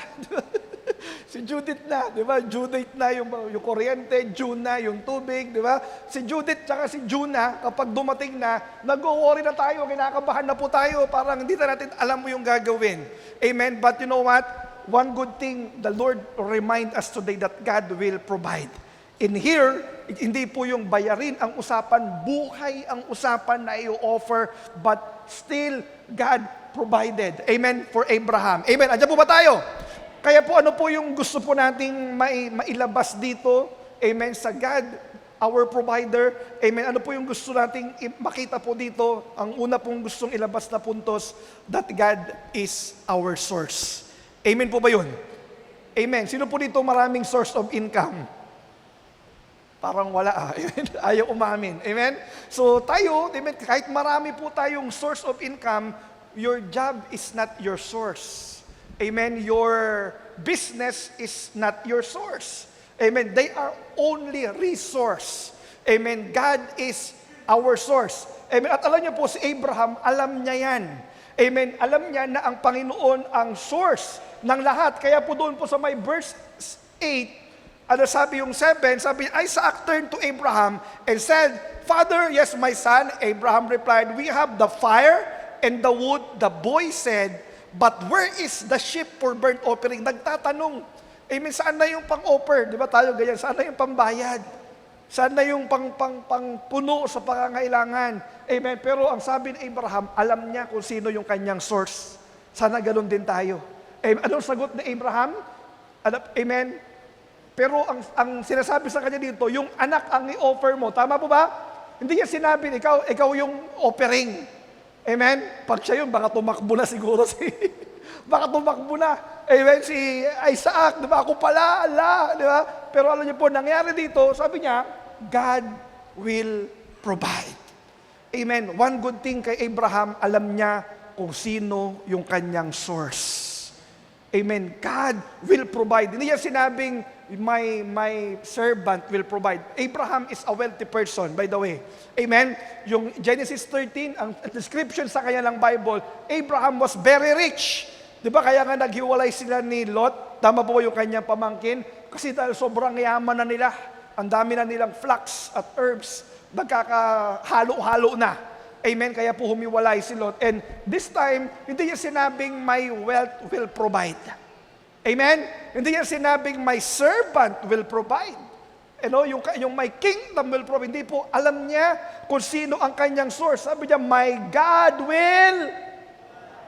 Si Judith na, di ba? Judith na yung kuryente, June na yung tubig, di ba? Si Judith tsaka si June na, kapag dumating na, nag-worry na tayo, kinakabahan na po tayo, parang hindi na natin alam mo yung gagawin. Amen? But you know what? One good thing, the Lord remind us today that God will provide. In here, hindi po yung bayarin ang usapan, buhay ang usapan na i-offer, but still, God provided. Amen? For Abraham. Amen? Andiyan po ba tayo? Kaya po ano po yung gusto po nating mailabas dito? Amen? Sa God, our provider. Amen? Ano po yung gusto nating makita po dito? Ang una pong gustong ilabas na puntos, that God is our source. Amen po ba yun? Amen. Sino po dito maraming source of income? Parang wala Amen? Ayaw umamin. Amen? So tayo, amen, kahit marami po tayong source of income, your job is not your source. Amen? Your business is not your source. Amen? They are only resource. Amen? God is our source. Amen? At alam niyo po, si Abraham, alam niya yan. Amen? Alam niya na ang Panginoon ang source ng lahat. Kaya po doon po sa may verse 8, ano sabi yung 7, sabi, Isaac turned to Abraham and said, Father, yes, my son. Abraham replied, we have the fire and the wood. The boy said, but where is the sheep for burnt offering? Nagtatanong, amen, saan na yung pang-offer? Di ba tayo ganyan? Saan na yung pambayad? Saan na yung pang-puno sa pangangailangan? Amen. Pero ang sabi ni Abraham, alam niya kung sino yung kanyang source. Sana ganun din tayo. Amen. Anong sagot ni Abraham? Amen. Pero ang sinasabi sa kanya dito, yung anak ang i-offer mo. Tama po ba? Hindi niya sinabi, ikaw yung offering. Amen? Pag siya yun, baka tumakbo na siguro baka tumakbo na. Amen? Si Isaac, di ba? Ako pala, ala, di ba? Pero alam niyo po, nangyari dito, sabi niya, God will provide. Amen? One good thing kay Abraham, alam niya kung sino yung kanyang source. Amen. God will provide. Hindi niya sinabing, my servant will provide. Abraham is a wealthy person, by the way. Amen. Yung Genesis 13, ang description sa kanya ng Bible, Abraham was very rich. Di ba kaya nga naghiwalay sila ni Lot? Tama po yung kanyang pamangkin? Kasi dahil sobrang yaman na nila, ang dami na nilang flax at herbs, nagkakahalo-halo na. Amen. Kaya po humiwalay si Lot. And this time, hindi niya sinabing my wealth will provide. Amen. Hindi niya sinabing my servant will provide. Yung my kingdom will provide. Hindi po alam niya kung sino ang kanyang source. Sabi niya, my God will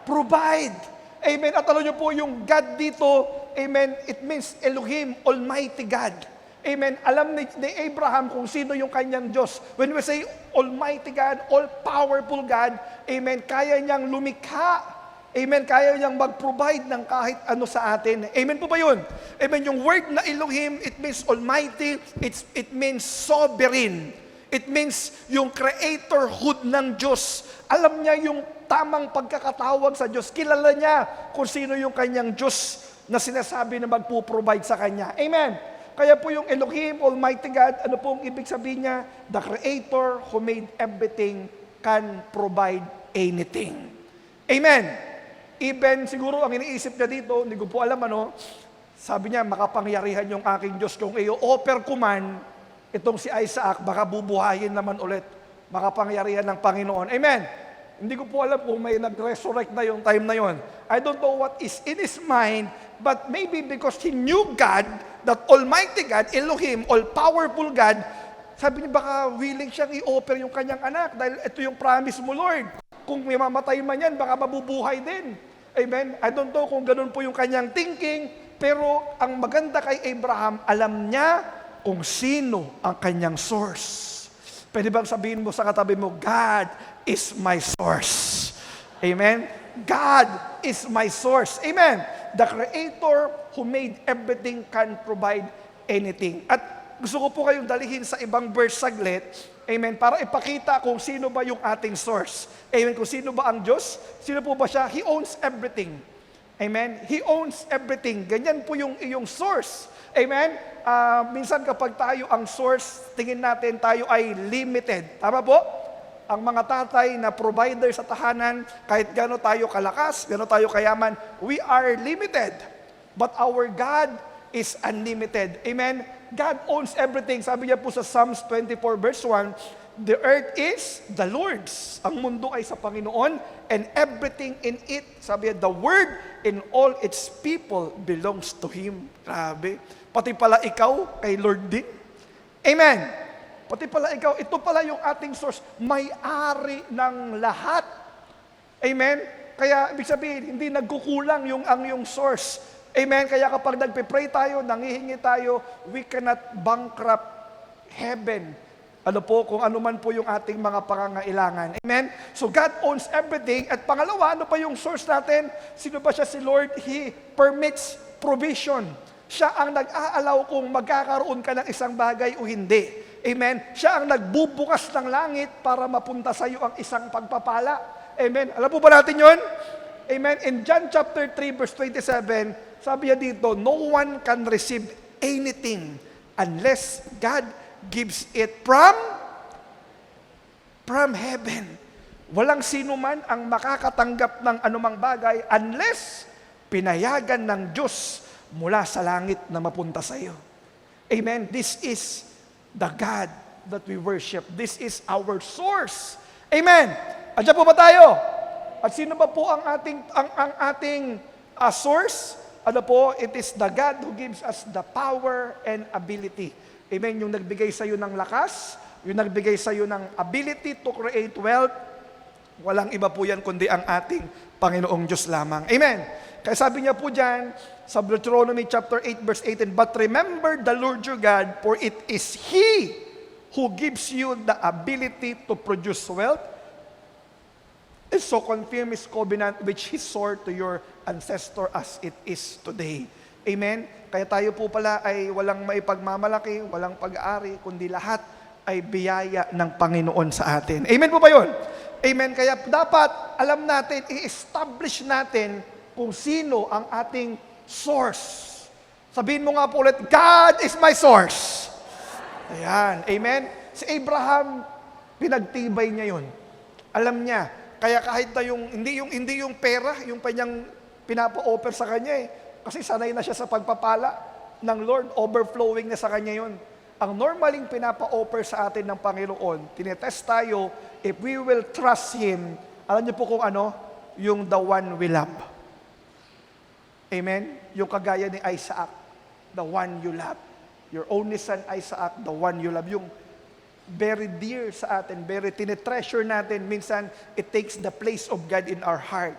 provide. Amen. At alam niyo po yung God dito, amen, it means Elohim, Almighty God. Amen. Alam ni Abraham kung sino yung kanyang Diyos. When we say Almighty God, all-powerful God, amen, kaya niyang lumikha. Amen, kaya niyang mag-provide ng kahit ano sa atin. Amen po ba yun? Amen, yung word na Elohim, it means Almighty, it means sovereign. It means yung creatorhood ng Diyos. Alam niya yung tamang pagkakatawag sa Diyos. Kilala niya kung sino yung kanyang Diyos na sinasabi na magpo-provide sa kanya. Amen. Kaya po yung Elohim, Almighty God, ano pong ibig sabihin niya? The Creator who made everything can provide anything. Amen. Even siguro ang iniisip niya dito, hindi ko po alam sabi niya, makapangyarihan yung aking Diyos. Kung i-offer ko man, itong si Isaac, baka bubuhayin naman ulit. Makapangyarihan ng Panginoon. Amen. Hindi ko po alam kung may nag-resurrect na yung time na yon. I don't know what is in his mind, but maybe because he knew God, that Almighty God, Elohim, all-powerful God, sabi niya baka willing siyang i-offer yung kanyang anak dahil ito yung promise mo, Lord. Kung may mamatay man yan, baka mabubuhay din. Amen? I don't know kung ganun po yung kanyang thinking, pero ang maganda kay Abraham, alam niya kung sino ang kanyang source. Pwede bang sabihin mo sa katabi mo, God is my source. Amen? God is my source. Amen? The Creator who made everything can provide anything. At gusto ko po kayong dalihin sa ibang verse saglit, amen, para ipakita kung sino ba yung ating source. Amen, kung sino ba ang Diyos, sino po ba siya? He owns everything. Amen? He owns everything. Ganyan po yung iyong source. Amen? Minsan kapag tayo ang source, tingin natin tayo ay limited. Tama po? Ang mga tatay na provider sa tahanan, kahit gano'n tayo kalakas, gano'n tayo kayaman, we are limited. but our God is unlimited. Amen? God owns everything. Sabi niya po sa Psalms 24 verse 1, the earth is the Lord's. Ang mundo ay sa Panginoon, and everything in it, sabi niya, the word in all its people belongs to Him. Grabe. Pati pala ikaw, kay Lord din. Amen. Pati pala ikaw, ito pala yung ating source. May-ari ng lahat. Amen? Kaya, ibig sabihin, hindi nagkukulang ang yung source. Amen? Kaya kapag nagpe-pray tayo, nangihingi tayo, we cannot bankrupt heaven. Ano po, kung ano man po yung ating mga pangangailangan. Amen? So God owns everything. At pangalawa, ano pa yung source natin? Sino ba siya? Si Lord, He permits provision. Siya ang nag-aalaw kung magkakaroon ka ng isang bagay o hindi. Amen? Siya ang nagbubukas ng langit para mapunta sa iyo ang isang pagpapala. Amen? Alam po ba natin yun? Amen? In John chapter 3 verse 27, sabi niya dito, no one can receive anything unless God gives it from heaven. Walang sino man ang makakatanggap ng anumang bagay unless pinayagan ng Diyos mula sa langit na mapunta sa iyo. Amen? This is the God that we worship. This is our source. Amen. Andiyan po ba tayo? At sino ba po ang ating source? Ano po? It is the God who gives us the power and ability. Amen. Yung nagbigay sa iyo ng lakas, yung nagbigay sa iyo ng ability to create wealth, walang iba po yan kundi ang ating Panginoong Diyos lamang. Amen. Kaya sabi niya po dyan, sa Deuteronomy chapter 8 verse 18, but remember the Lord your God, for it is He who gives you the ability to produce wealth, and so confirm His covenant which He swore to your ancestor as it is today. Amen? Kaya tayo po pala ay walang maipagmamalaki, walang pag-aari, kundi lahat ay biyaya ng Panginoon sa atin. Amen po ba yun? Amen? Kaya dapat alam natin, i-establish natin kung sino ang ating source. Sabihin mo nga po ulit, God is my source. Ayan, amen. Si Abraham, pinagtibay niya yun. Alam niya, kaya kahit na hindi yung pera, yung kanyang pinapa-offer sa kanya kasi sanay na siya sa pagpapala ng Lord, overflowing na sa kanya yun. Ang normaling pinapa-offer sa atin ng Panginoon, tinetest tayo, if we will trust Him, alam niyo po kung ano? Yung the one we love. Amen? Yung kagaya ni Isaac, the one you love. Your only son Isaac, the one you love. Yung very dear sa atin, very tinetreasure natin. Minsan, it takes the place of God in our heart.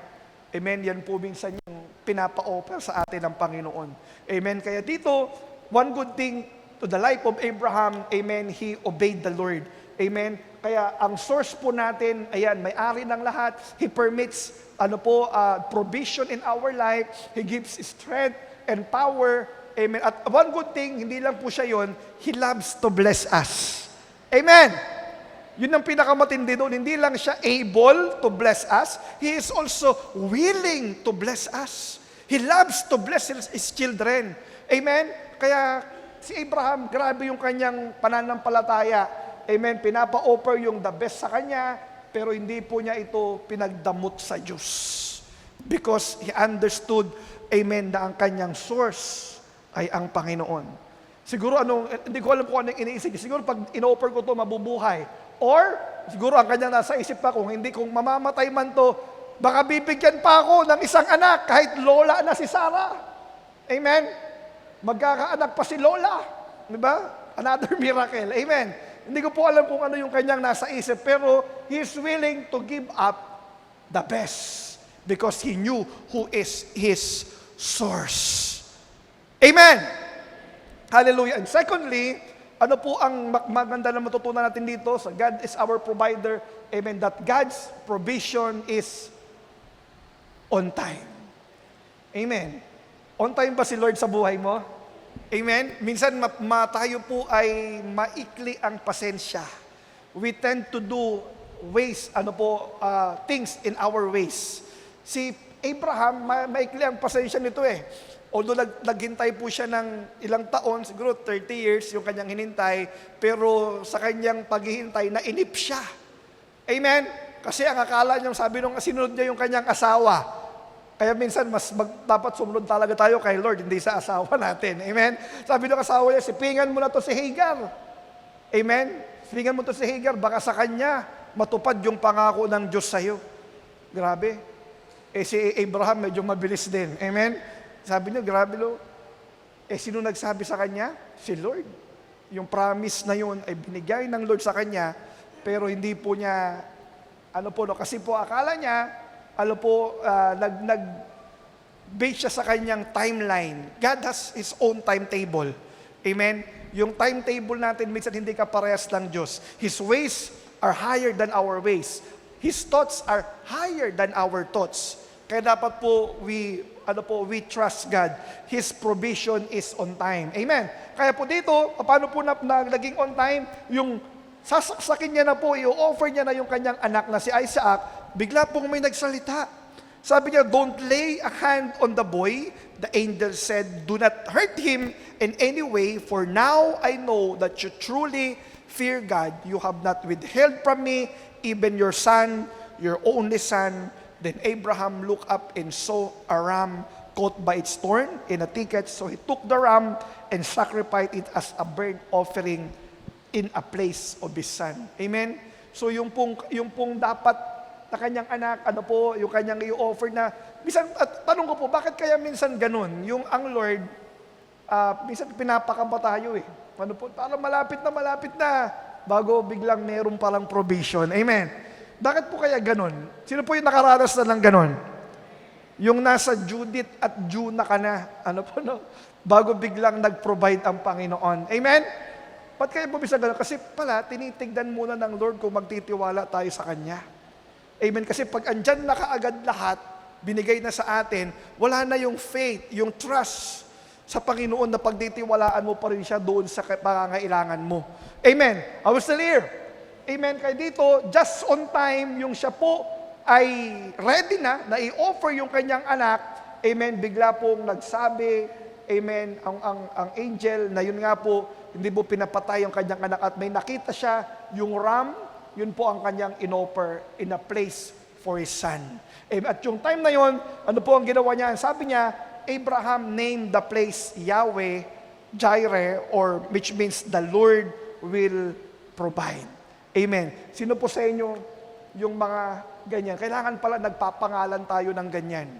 Amen? Yan po minsan yung pinapa-offer sa atin ng Panginoon. Amen? Kaya dito, one good thing to the life of Abraham, amen, he obeyed the Lord. Amen? Kaya ang source po natin, ayan, may-ari ng lahat. He permits provision in our life. He gives strength and power. Amen. At one good thing, hindi lang po siya yun, He loves to bless us. Amen. Yun ang pinakamatindi doon. Hindi lang siya able to bless us, He is also willing to bless us. He loves to bless His children. Amen. Kaya si Abraham, grabe yung kanyang pananampalataya. Amen. Pinapa-offer yung the best sa kanya, pero hindi po niya ito pinagdamot sa Diyos. Because he understood, amen, na ang kanyang source ay ang Panginoon. Siguro hindi ko alam kung anong iniisip. Siguro pag in-offer ko to mabubuhay. Or, siguro ang kanyang nasa isip pa, kung mamamatay man to, baka bibigyan pa ako ng isang anak, kahit lola na si Sarah. Amen? Magkakaanak pa si Lola. Di ba? Another miracle. Amen? Hindi ko po alam kung ano yung kanyang nasa isip, pero he is willing to give up the best because he knew who is his source. Amen! Hallelujah. And secondly, ano po ang maganda na matutunan natin dito? So God is our provider. Amen. That God's provision is on time. Amen. On time ba si Lord sa buhay mo? Amen? Minsan tayo po ay maikli ang pasensya. We tend to do things in our ways. Si Abraham, maikli ang pasensya nito Although naghintay po siya ng ilang taon, siguro 30 years yung kanyang hinintay, pero sa kanyang paghihintay, nainip siya. Amen? Kasi ang akala niya, sabi nung sinunod niya yung kanyang asawa, Kaya minsan, dapat sumunod talaga tayo kay Lord, hindi sa asawa natin. Amen? Sabi ng asawa niya, sipingan mo na to si Hagar. Amen? Sipingan mo to si Hagar, baka sa kanya matupad yung pangako ng Diyos sa'yo. Grabe. Si Abraham medyo mabilis din. Amen? Sabi niya, grabe lo. Sino nagsabi sa kanya? Si Lord. Yung promise na yun ay binigay ng Lord sa kanya, pero hindi po niya, kasi po akala niya, nag-base siya sa kanyang timeline. God has His own timetable. Amen? Yung timetable natin, minsan hindi ka parehas ng Diyos. His ways are higher than our ways. His thoughts are higher than our thoughts. Kaya dapat po, we trust God. His provision is on time. Amen? Kaya po dito, paano po naging on time? Yung sasaksakin niya na po, i-offer niya na yung kanyang anak na si Isaac, bigla pong may nagsalita. Sabi niya, don't lay a hand on the boy. The angel said, do not hurt him in any way, for now I know that you truly fear God. You have not withheld from me even your son, your only son. Then Abraham looked up and saw a ram caught by its thorn in a thicket. So he took the ram and sacrificed it as a burnt offering in a place of his son. Amen? So yung pong dapat na kanyang anak, yung kanyang i-offer na, minsan, tanong ko po, bakit kaya minsan ganun? Yung ang Lord, minsan pinapakamba tayo eh. Parang malapit na, bago biglang meron palang provision. Amen? Bakit po kaya ganun? Sino po yung nakaranas na ng ganun? Yung nasa Judith at Juna ka na, bago biglang nag-provide ang Panginoon. Amen? Ba't kaya po bisa ganun? Kasi pala, tinitignan muna ng Lord kung magtitiwala tayo sa Kanya. Amen? Kasi pag andyan na kaagad lahat, binigay na sa atin, wala na yung faith, yung trust sa Panginoon na pagtitiwalaan mo pa rin siya doon sa pangangailangan mo. Amen? Are we still here? Amen? Kaya dito, just on time, yung siya po ay ready na i-offer yung kanyang anak. Amen? Bigla pong nagsabi, amen, ang angel na yun nga po, hindi po pinapatay yung kanyang anak at may nakita siya, yung ram, yun po ang kanyang inoffer in a place for his son. At yung time na yun, ano po ang ginawa niya? Sabi niya, Abraham named the place Yahweh Jireh, or which means the Lord will provide. Amen. Sino po sa inyo yung mga ganyan? Kailangan pala nagpapangalan tayo ng ganyan.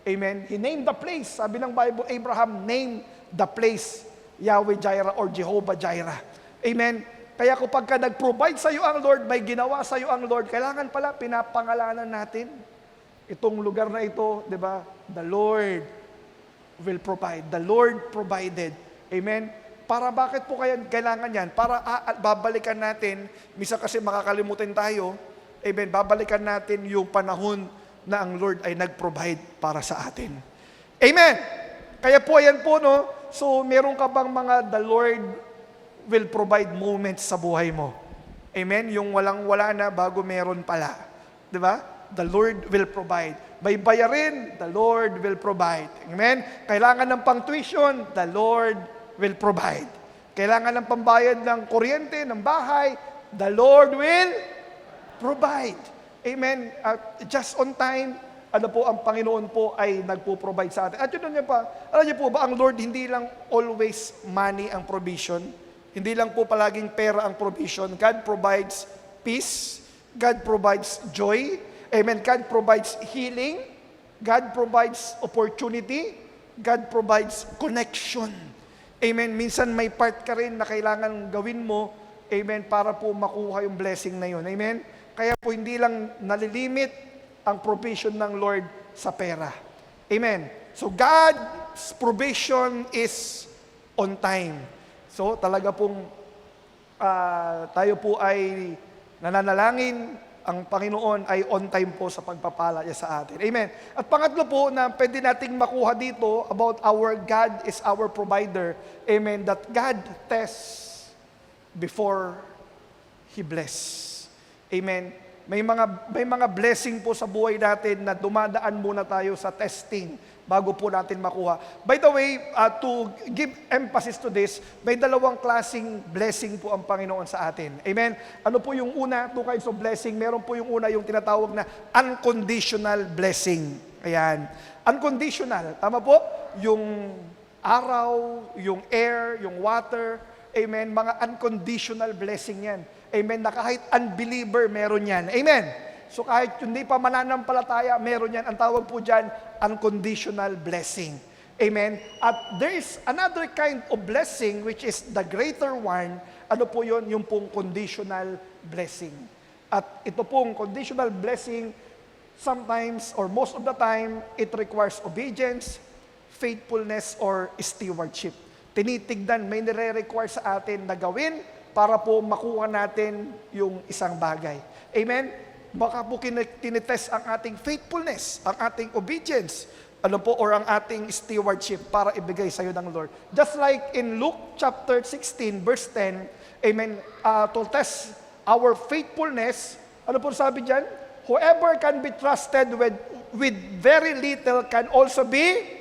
Amen. He named the place. Sabi ng Bible, Abraham named the place Yahweh Jireh or Jehovah Jireh. Amen. Kaya kapag nag-provide sa iyo ang Lord, may ginawa sa iyo ang Lord, kailangan pala pinapangalanan natin itong lugar na ito, di ba? The Lord will provide. The Lord provided. Amen? Para bakit po kaya kailangan yan? Para babalikan natin, misa kasi makakalimutin tayo, amen, babalikan natin yung panahon na ang Lord ay nag-provide para sa atin. Amen? Kaya po, ayan po, no? So, meron ka bang mga the Lord will provide moments sa buhay mo? Amen? Yung walang-wala na bago meron pala. Di ba? The Lord will provide. May bayarin, the Lord will provide. Amen? Kailangan ng pang-tuition, the Lord will provide. Kailangan ng pambayad ng kuryente, ng bahay, the Lord will provide. Amen? Just on time, ang Panginoon po ay nagpo-provide sa atin. At yun niya pa, alam niyo po ba, ang Lord hindi lang always money ang provision. Hindi lang po palaging pera ang provision. God provides peace. God provides joy. Amen. God provides healing. God provides opportunity. God provides connection. Amen. Minsan may part ka rin na kailangan gawin mo, amen, para po makuha yung blessing na yun. Amen. Kaya po hindi lang nalilimit ang provision ng Lord sa pera. Amen. So God's provision is on time. So talaga pong tayo po ay nananalangin, ang Panginoon ay on time po sa pagpapala niya sa atin. Amen. At pangatlo po na pwede nating makuha dito about our God is our provider. Amen. That God tests before He bless. Amen. May mga blessing po sa buhay natin na dumadaan muna tayo sa testing bago po natin makuha. By the way, to give emphasis to this, may dalawang klaseng blessing po ang Panginoon sa atin. Amen? Ano po yung una? Two kinds of blessing. Meron po yung una, yung tinatawag na unconditional blessing. Ayan. unconditional. Tama po? Yung araw, yung air, yung water, amen, mga unconditional blessing yan. Amen, na kahit unbeliever, meron yan. Amen. So kahit hindi pa mananampalataya, meron yan. Ang tawag po dyan, unconditional blessing. Amen. At there is another kind of blessing which is the greater one. Ano po yun? Yung pong conditional blessing. At ito pong conditional blessing, sometimes or most of the time, it requires obedience, faithfulness, or stewardship. Tinitignan, may nire-require sa atin na gawin para po makuha natin yung isang bagay. Amen? Baka po tinitest ang ating faithfulness, ang ating obedience, or ang ating stewardship para ibigay sa iyo ng Lord. Just like in Luke chapter 16, verse 10, amen, to test our faithfulness, ano po sabi dyan? Whoever can be trusted with very little can also be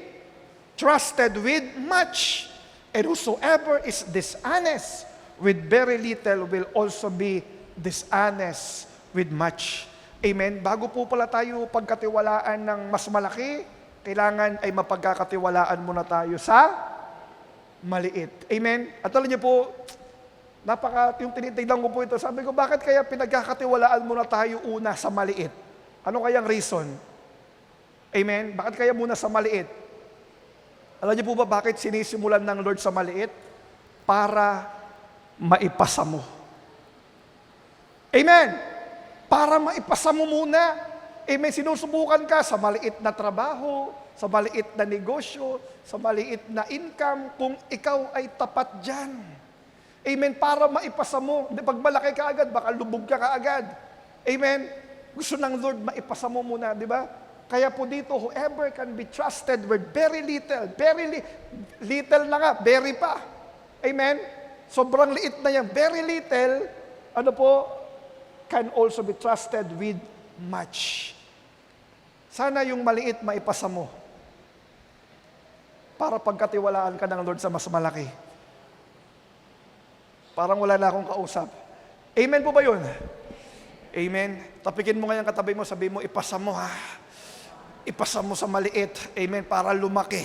trusted with much. And whosoever is dishonest with very little will also be dishonest with much. Amen. Bago po pala tayo pagkatiwalaan ng mas malaki, kailangan ay mapagkakatiwalaan muna tayo sa maliit. Amen. At alam niyo po, yung tinitignan ko po ito, sabi ko, bakit kaya pinagkakatiwalaan muna tayo una sa maliit? Ano kayang reason? Amen? Bakit kaya muna sa maliit? Alam niyo po ba bakit sinisimulan ng Lord sa maliit? Para maipasa mo. Amen? Para maipasa mo muna. Amen? Sinusubukan ka sa maliit na trabaho, sa maliit na negosyo, sa maliit na income, kung ikaw ay tapat dyan. Amen? Para maipasa mo. Pag malaki ka agad, baka lubog ka agad. Amen? Gusto ng Lord maipasa mo muna, di ba? Kaya po dito, whoever can be trusted with very little, little na nga, very pa. Amen? Sobrang liit na yan. Very little, ano po, can also be trusted with much. Sana yung maliit maipasa mo para pagkatiwalaan ka ng Lord sa mas malaki. Parang wala na akong kausap. Amen po ba yun? Amen. Tapikin mo ngayon katabi mo, sabi mo, ipasa mo ha. Ipasa mo sa maliit. Amen. Para lumaki.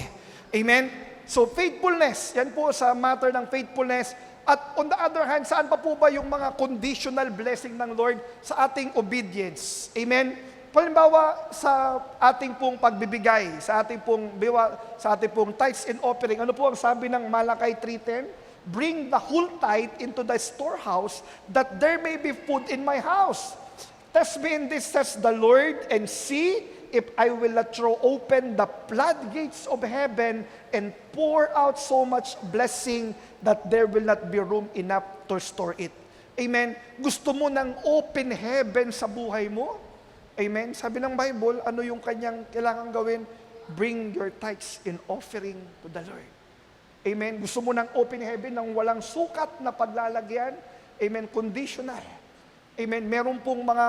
Amen. So faithfulness, yan po sa matter ng faithfulness. At on the other hand, saan pa po ba yung mga conditional blessing ng Lord sa ating obedience? Amen. Halimbawa, sa ating pong pagbibigay, sa ating pong tithes and offering, ano po ang sabi ng Malakay 3:10? Bring the whole tithe into the storehouse, that there may be food in my house. Test me in this, says the Lord, and see if I will not throw open the floodgates of heaven and pour out so much blessing that there will not be room enough to store it. Amen? Gusto mo ng open heaven sa buhay mo? Amen? Sabi ng Bible, ano yung kanyang kailangan gawin? Bring your tithes in offering to the Lord. Amen? Gusto mo ng open heaven ng walang sukat na paglalagyan? Amen? Conditional. Amen? Meron pong mga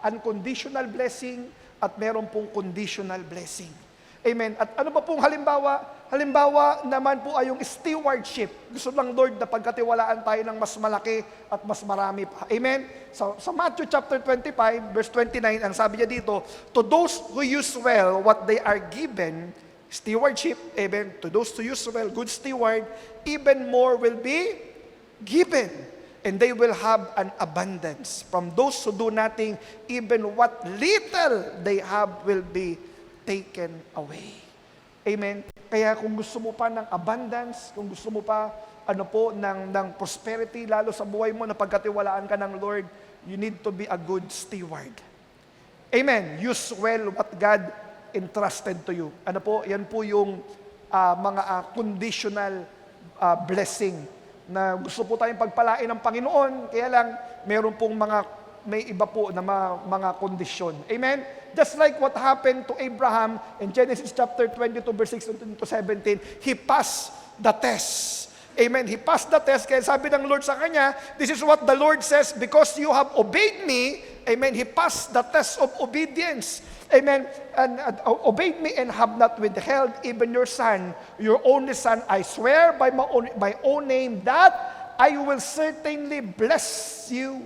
unconditional blessing at meron pong conditional blessing. Amen? At ano ba pong halimbawa? Halimbawa naman po ay yung stewardship. Gusto ng Lord na pagkatiwalaan tayo ng mas malaki at mas marami pa. Amen? So, sa Matthew chapter 25, verse 29, ang sabi niya dito, to those who use well what they are given, stewardship, amen, to those who use well, good steward, even more will be given. And they will have an abundance. From those who do nothing, even what little they have will be taken away. Amen. Kaya kung gusto mo pa ng abundance, kung gusto mo pa ng prosperity, lalo sa buhay mo na pagkatiwalaan ka ng Lord, you need to be a good steward. Amen. Use well what God entrusted to you. Ano po? Yan po yung mga conditional blessing na gusto po tayong pagpalain ng Panginoon, kaya lang may iba po na mga kondisyon. Amen? Just like what happened to Abraham in Genesis chapter 22, verse 16 to 17, he passed the test. Amen? He passed the test, kaya sabi ng Lord sa kanya, this is what the Lord says, because you have obeyed me, amen, he passed the test of obedience. Amen. And obeyed me and have not withheld even your son, your only son. I swear by my own name that I will certainly bless you.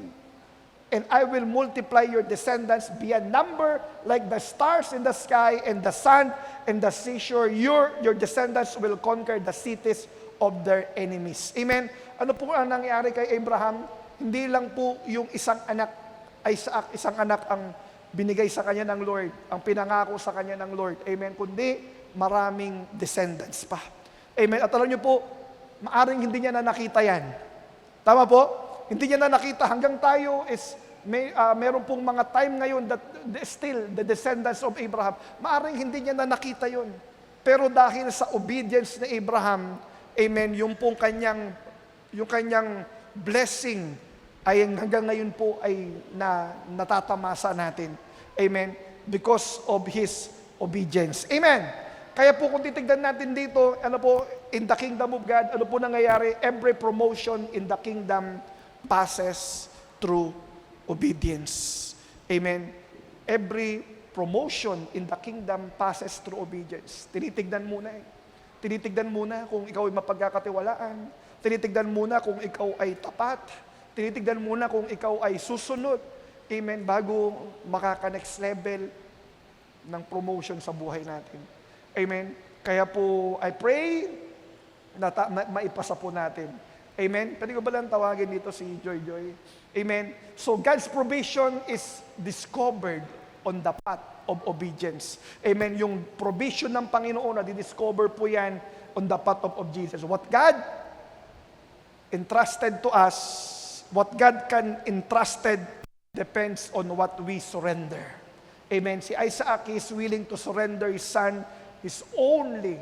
and I will multiply your descendants beyond number like the stars in the sky and the sun and the seashore. Your descendants will conquer the cities of their enemies. Amen. Ano po ang nangyari kay Abraham? Hindi lang po yung isang anak, Isaac, isang anak ang binigay sa kanya ng Lord, ang pinangako sa kanya ng Lord. Amen. Kundi maraming descendants pa. Amen. At alam niyo po, maaring hindi niya na nakita yan. Tama po? Hindi niya na nakita hanggang tayo is meron pong mga time ngayon that still the descendants of Abraham, maaring hindi niya na nakita yon. Pero dahil sa obedience ni Abraham, amen, yung kanyang blessing ay hanggang ngayon po ay natatamasa natin. Amen. Because of his obedience. Amen. Kaya po kung titignan natin dito, ano po, in the kingdom of God, ano po nangyayari? Every promotion in the kingdom passes through obedience. Amen. Every promotion in the kingdom passes through obedience. Tinitignan muna eh. Tinitignan muna kung ikaw ay mapagkakatiwalaan. Tinitignan muna kung ikaw ay tapat. Tinitignan muna kung ikaw ay susunod. Amen. Bago makaka-next level ng promotion sa buhay natin. Amen. Kaya po, I pray na maipasa po natin. Amen? Pwede ko ba lang tawagin dito si Joy Joy? Amen? So, God's provision is discovered on the path of obedience. Amen? Yung provision ng Panginoon na didiscover po yan on the path of Jesus. What God entrusted to us, what God can entrusted depends on what we surrender. Amen? Si Isaac is willing to surrender his son, his only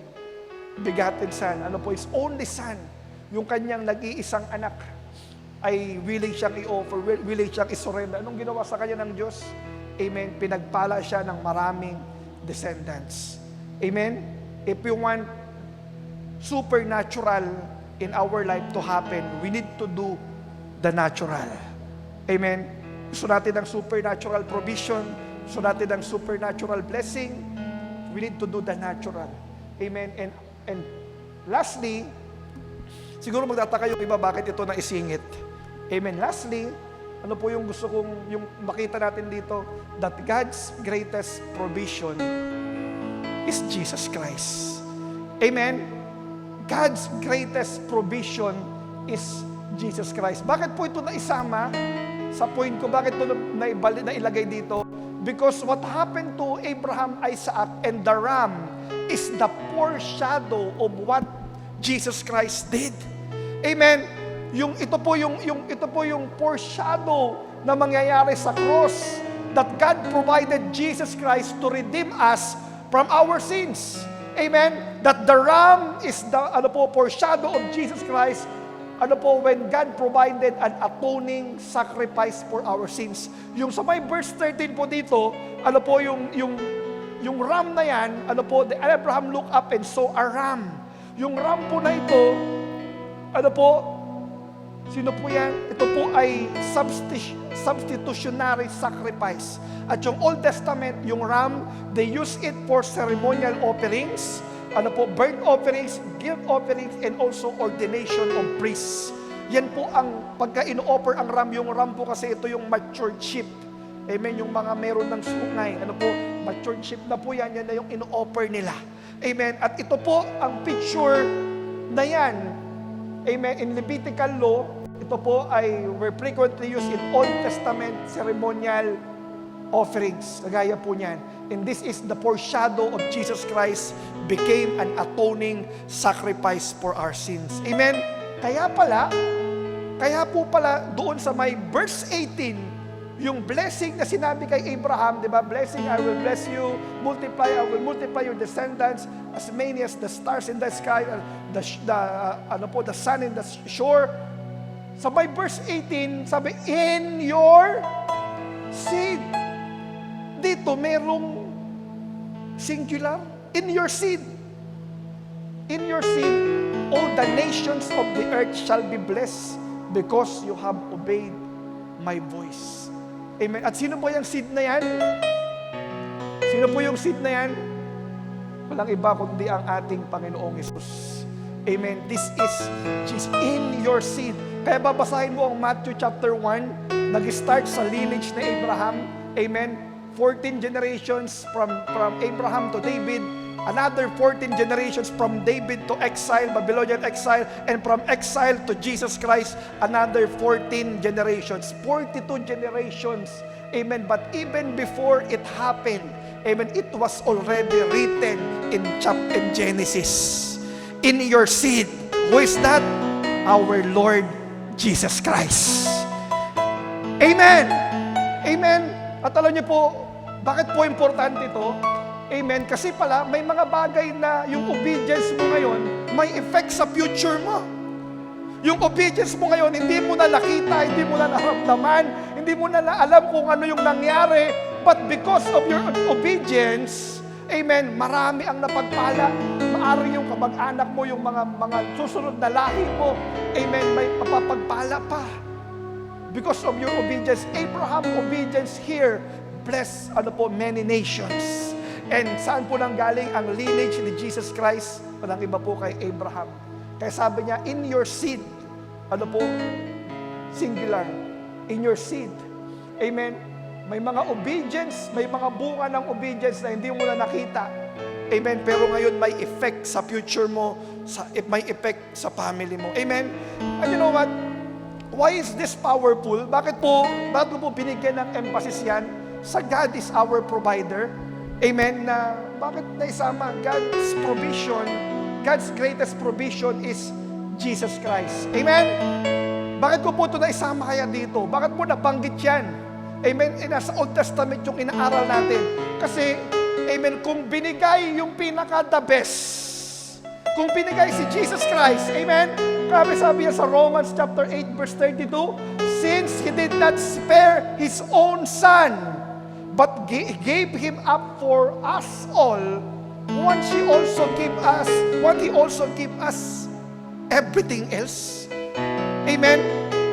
begotten son. Ano po? His only son. Yung kanyang nag-iisang anak ay willing siyang i-offer, willing siyang i-surrender. Anong ginawa sa kanya ng Diyos? Amen. Pinagpala siya ng maraming descendants. Amen. If we want supernatural in our life to happen, we need to do the natural. Amen. Gusto natin ng supernatural provision, gusto natin ng supernatural blessing, we need to do the natural. Amen. And lastly, siguro magtataka yung iba bakit ito na isingit. Amen. Lastly, ano po yung gusto kong yung makita natin dito? That God's greatest provision is Jesus Christ. Amen. God's greatest provision is Jesus Christ. Bakit po ito naisama sa point ko? Bakit ito nailagay dito? Because what happened to Abraham, Isaac, and the ram is the foreshadow of what Jesus Christ did. Amen. Ito po yung foreshadow na mangyayari sa cross, that God provided Jesus Christ to redeem us from our sins. Amen. That the ram is the foreshadow of Jesus Christ. When God provided an atoning sacrifice for our sins. Yung sa may verse 13 po dito, yung ram na yan, Abraham looked up and saw a ram. Yung ram po na ito, sino po yan? Ito po ay substitutionary sacrifice. At yung Old Testament, yung ram, they use it for ceremonial offerings, burnt offerings, guilt offerings, and also ordination of priests. Yan po ang pagka-ino-offer ang ram. Yung ram po kasi ito yung matured sheep. Amen, yung mga meron ng sungay. Matured sheep na po yan. Yan na yung ino-offer nila. Amen, at ito po ang picture na yan. Amen, in Levitical law, ito po ay were frequently used in Old Testament ceremonial offerings. Kagaya po niyan. And this is the foreshadow of Jesus Christ became an atoning sacrifice for our sins. Amen? Kaya po pala doon sa may verse 18, yung blessing na sinabi kay Abraham, di ba? Blessing, I will bless you, I will multiply your descendants as many as the stars in the sky, the sun in the shore. Sa may verse 18, sabi, in your seed. Dito, merong singular. In your seed. In your seed, all the nations of the earth shall be blessed because you have obeyed my voice. Amen. At sino po yung seed na yan? Sino po yung seed na yan? Walang iba kundi ang ating Panginoong Hesus. Amen. This is Jesus in your seed. Kaya babasahin mo ang Matthew chapter 1, nag-start sa lineage na Abraham. Amen. 14 generations from Abraham to David. Another 14 generations from David to exile, Babylonian exile, and from exile to Jesus Christ, another 14 generations. 42 generations. Amen. But even before it happened, amen, it was already written in Genesis. In your seed. Who is that? Our Lord Jesus Christ. Amen. Amen. At alam niyo po, bakit po importante ito? Amen. Kasi pala, may mga bagay na yung obedience mo ngayon, may effect sa future mo. Yung obedience mo ngayon, hindi mo na nakita, hindi mo na naramdaman, hindi mo na alam kung ano yung nangyari, but because of your obedience, amen, marami ang napagpala. Maaari yung kamag-anak mo, yung mga susunod na lahi mo, amen, may mapapagpala pa. Because of your obedience, Abraham obedience here, bless many nations. And saan po nang galing ang lineage ni Jesus Christ? Walang iba po kay Abraham. Kaya sabi niya, in your seed, singular, in your seed. Amen. May mga obedience, may mga bunga ng obedience na hindi mo na nakita. Amen. Pero ngayon may effect sa future mo, may effect sa family mo. Amen. And you know what? Why is this powerful? Bakit po binigyan ng emphasis yan? Sa God is our provider. Amen. Na bakit naisama? God's provision, God's greatest provision is Jesus Christ. Amen. Bakit ko po ito naisama kaya dito? Bakit po nabanggit yan? Amen. Nasa Old Testament yung inaaral natin. Kasi, amen, kung binigay yung pinaka-the best, kung binigay si Jesus Christ, amen, grabe sabi niya sa Romans chapter 8 verse 32, since He did not spare His own Son, but gave Him up for us all, won't He also give us everything else? Amen?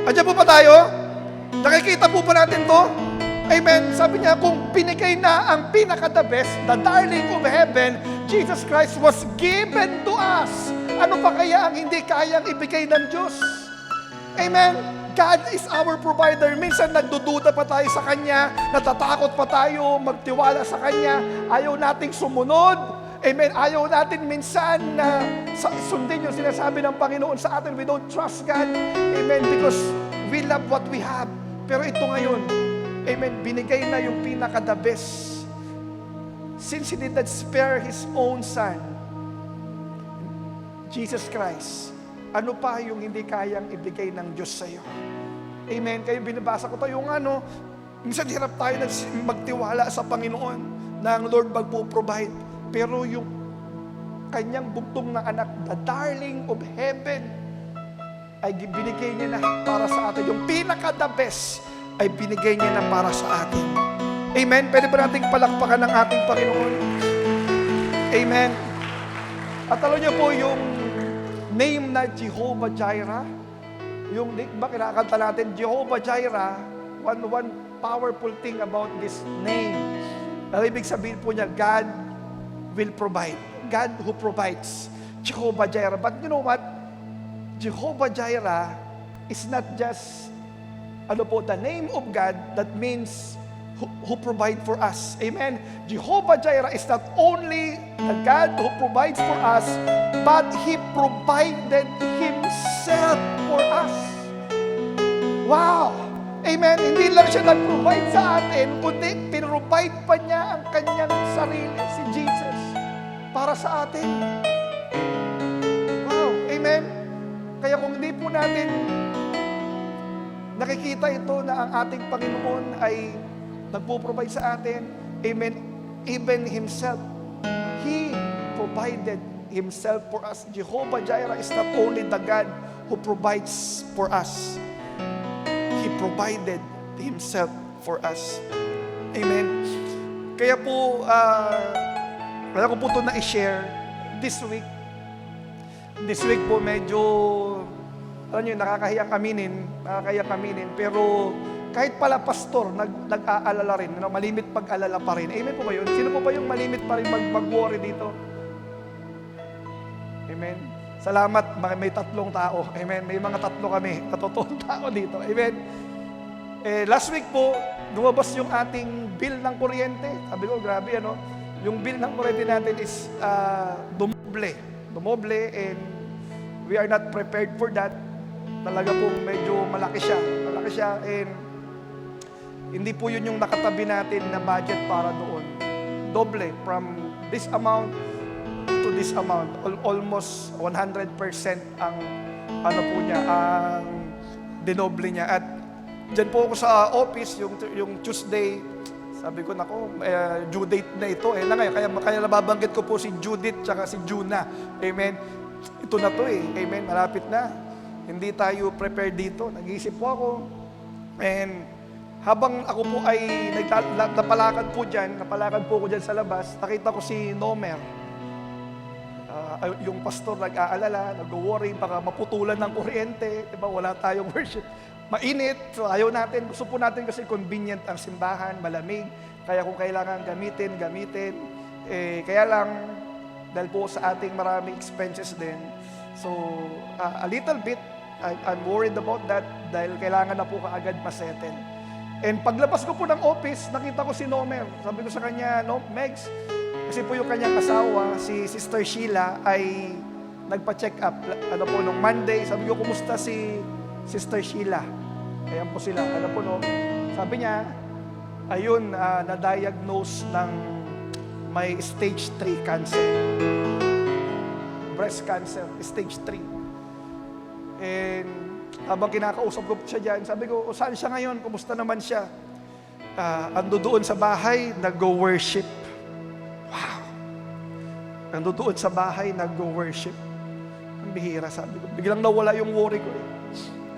Andiyan po pa tayo? Nakikita po pa natin to? Amen? Sabi niya, kung pinigay na ang pinaka-the best, the darling of heaven, Jesus Christ was given to us. Ano pa kaya ang hindi kayang ibigay ng Diyos? Amen? God is our provider. Minsan nagdududa pa tayo sa Kanya, natatakot pa tayo magtiwala sa Kanya, ayaw nating sumunod. Amen. Ayaw natin minsan na sundin yung sinasabi ng Panginoon sa atin. We don't trust God. Amen. Because we love what we have. Pero ito ngayon, amen, binigay na yung pinaka-the best. Since He did not spare His own Son, Jesus Christ, ano pa yung hindi kayang ibigay ng Diyos sa iyo? Amen. Kaya binabasa ko tayo minsan hirap tayo magtiwala sa Panginoon na ang Lord magpo-provide. Pero yung kanyang bugtong na anak, the darling of heaven, ay binigay niya na para sa atin. Yung pinaka-the best ay binigay niya na para sa atin. Amen? Pwede ba nating palakpakan ng ating Panginoon? Amen? At alam niyo po yung name na Jehovah Jireh, yung ba kinakanta natin, Jehovah Jireh, one powerful thing about this name. Ibig sabihin po niya, God will provide. God who provides. Jehovah Jireh. But you know what? Jehovah Jireh is not just the name of God that means who provide for us. Amen? Jehovah Jireh is not only the God who provides for us, but He provided Himself for us. Wow! Amen? Hindi lang siya nag-provide sa atin, kundi pinrovide pa niya ang kanyang sarili, si Jesus, para sa atin. Wow! Amen? Kaya kung hindi po natin nakikita ito na ang ating Panginoon ay nagpo-provide sa atin, amen, even Himself, He provided Himself for us. Jehovah Jireh is not only the God who provides for us, He provided Himself for us. Amen. Kaya po, wala ko po ito na i-share this week. This week po medyo, alam nyo, nakakahiyang aminin, pero kahit pala pastor, nag-aalala rin, malimit pag-alala pa rin. Amen po ba yun? Sino po ba yung malimit pa rin mag-worry dito? Amen. Salamat, may tatlong tao. Amen. May mga tatlo kami, totoong tao dito. Amen. Last week po, lumabas yung ating bill ng kuryente. Sabi ko, grabe ano, yung bill ng kuryente natin is dumoble. Dumoble, and we are not prepared for that. Talaga pong medyo malaki siya, and hindi po yun yung nakatabi natin na budget para doon. Doble, from this amount to this amount. Almost 100% ang ano po niya, ang dinoble niya. At dyan po ako sa office, yung Tuesday, sabi ko, nako, due date na ito. Kaya nababanggit ko po si Judith tsaka si Juna. Amen. Ito na to Amen. Malapit na. Hindi tayo prepared dito. Nag-iisip po ako. And habang ako po ay napalakad po ko dyan sa labas, nakita ko si Nomer. Yung pastor nag-aalala, nag-worry, baka maputulan ng kuryente, diba? Wala tayong worship. Mainit, so ayaw natin. Gusto po natin kasi convenient ang simbahan, malamig. Kaya kung kailangan gamitin. Kaya lang, dahil po sa ating maraming expenses din, so a little bit, I'm worried about that dahil kailangan na po kaagad masettle. And paglabas ko po ng office, nakita ko si Nomer. Sabi ko sa kanya, no, Megs, kasi po yung kanyang asawa, si Sister Sheila, ay nagpa-check up. Ano po, nung Monday, sabi ko, kumusta si Sister Sheila? Ayan po sila. Ano po, no? Sabi niya, ayun, na-diagnose ng may stage 3 cancer. Breast cancer, stage 3. And habang kinakausap ko siya dyan, sabi ko, saan siya ngayon? Kumusta naman siya? Ando doon sa bahay, nag-go-worship. Wow! Ando doon sa bahay, nag-go-worship. Ang bihira, sabi ko. Biglang nawala yung worry ko.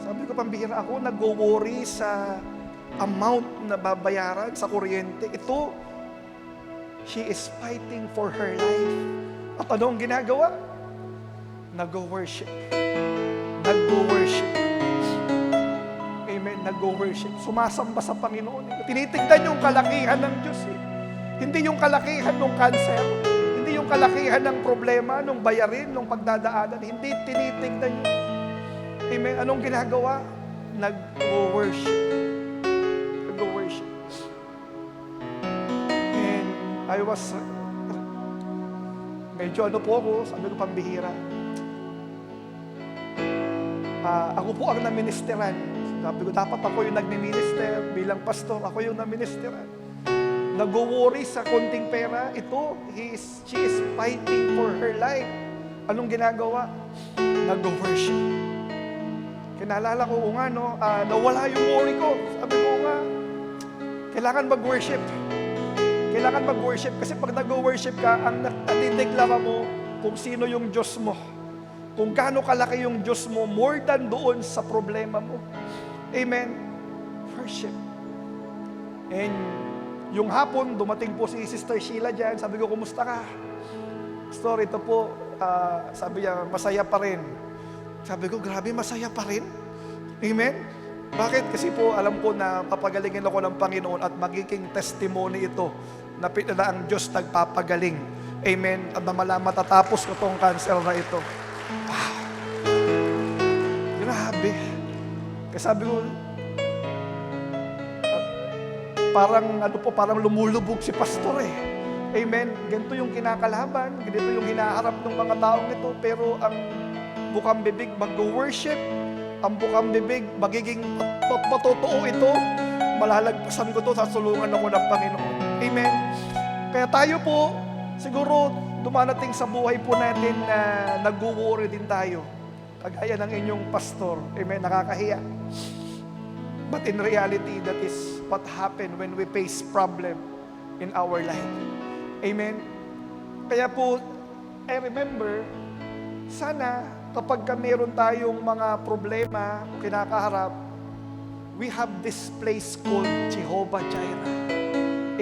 Sabi ko, pambihira ako, nag-worry sa amount na babayaran sa kuryente. Ito, she is fighting for her life. At ano ang ginagawa? Nag-worship. Nag-worship. Amen. Nag-worship. Sumasamba sa Panginoon. Tinitignan yung kalakihan ng Diyos. Hindi yung kalakihan ng cancer. Hindi yung kalakihan ng problema, ng bayarin, ng pagdadaanan. Hindi tinitignan yun. Amen. Anong ginagawa? Nag-worship. Nag-worship. And I was medyo ano po ako, sabi ko, pambihira. Ako po ang naministeran. Sabi ko, dapat ako yung nagmi-minister bilang pastor. Ako yung naministeran. Nag-worry sa konting pera. Ito, she is fighting for her life. Anong ginagawa? Nag-worship. Kinalala ko nga, no, nawala yung worry ko. Sabi ko nga, kailangan mag-worship. Kailangan mag-worship. Kasi pag nag-worship ka, ang natideklara mo kung sino yung Diyos mo. Kung gaano kalaki yung Diyos mo, more than doon sa problema mo. Amen. Worship. And yung hapon, dumating po si Sister Sheila dyan. Sabi ko, kumusta ka? Pastor, ito po, sabi niya, masaya pa rin. Sabi ko, grabe, masaya pa rin? Amen? Bakit? Kasi po, alam ko na papagalingin ako ng Panginoon at magiging testimony ito na ang Diyos nagpapagaling. Amen? At na matatapos ko tong cancer na ito. Wow! Grabe. Kasi sabi ko, parang lumulubog si pastor eh. Amen? Ganito yung kinakalaban, ganito yung hinaharap ng mga taong ito, pero ang bukang bibig mag-worship, ang bukang bibig magiging matotoo ito, malalagpasan ko to, sasulungan ako ng Panginoon. Amen? Kaya tayo po, siguro dumarating sa buhay po natin na nag-worry din tayo. Kagaya ng inyong pastor. Amen? Nakakahiya. But in reality, that is what happened when we face problem in our life. Amen? Kaya po, I remember, sana kapag meron tayong mga problema o kinakaharap, we have this place called Jehovah Jireh.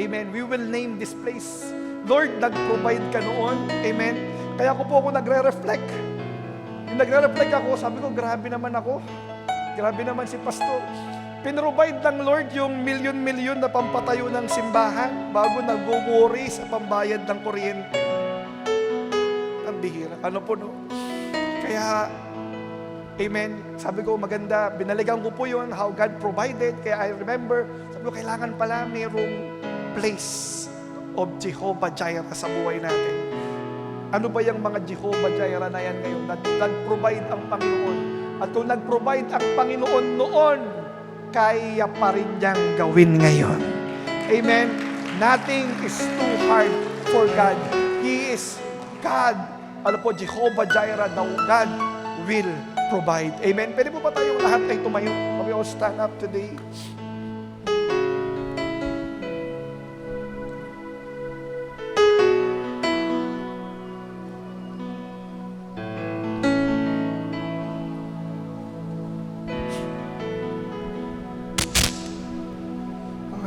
Amen? We will name this place. Lord, nag-provide ka noon. Amen? Kaya ako nagre-reflect. Yung nagre-reflect ako, sabi ko, grabe naman ako. Grabe naman si pastor. Pinrovide ng Lord yung milyon-milyon na pampatayo ng simbahan bago nag-worry sa pambayad ng kuryente. Ang bihira. Ano po, no? Kaya, Amen. Sabi ko, maganda. Binaligan ko po yun, how God provided. Kaya I remember, sabi ko, kailangan pala mayroong place of Jehovah Jireh sa buhay natin. Ano ba yung mga Jehovah Jireh na yan ngayon? Nag-provide ang Panginoon. At kung nag-provide ang Panginoon noon, kaya pa rin niyang gawin ngayon. Amen. Nothing is too hard for God. He is God. Ano po, Jehovah Jireh, the God will provide. Amen. Pwede po ba tayong lahat ay tumayo? Can we all stand up today?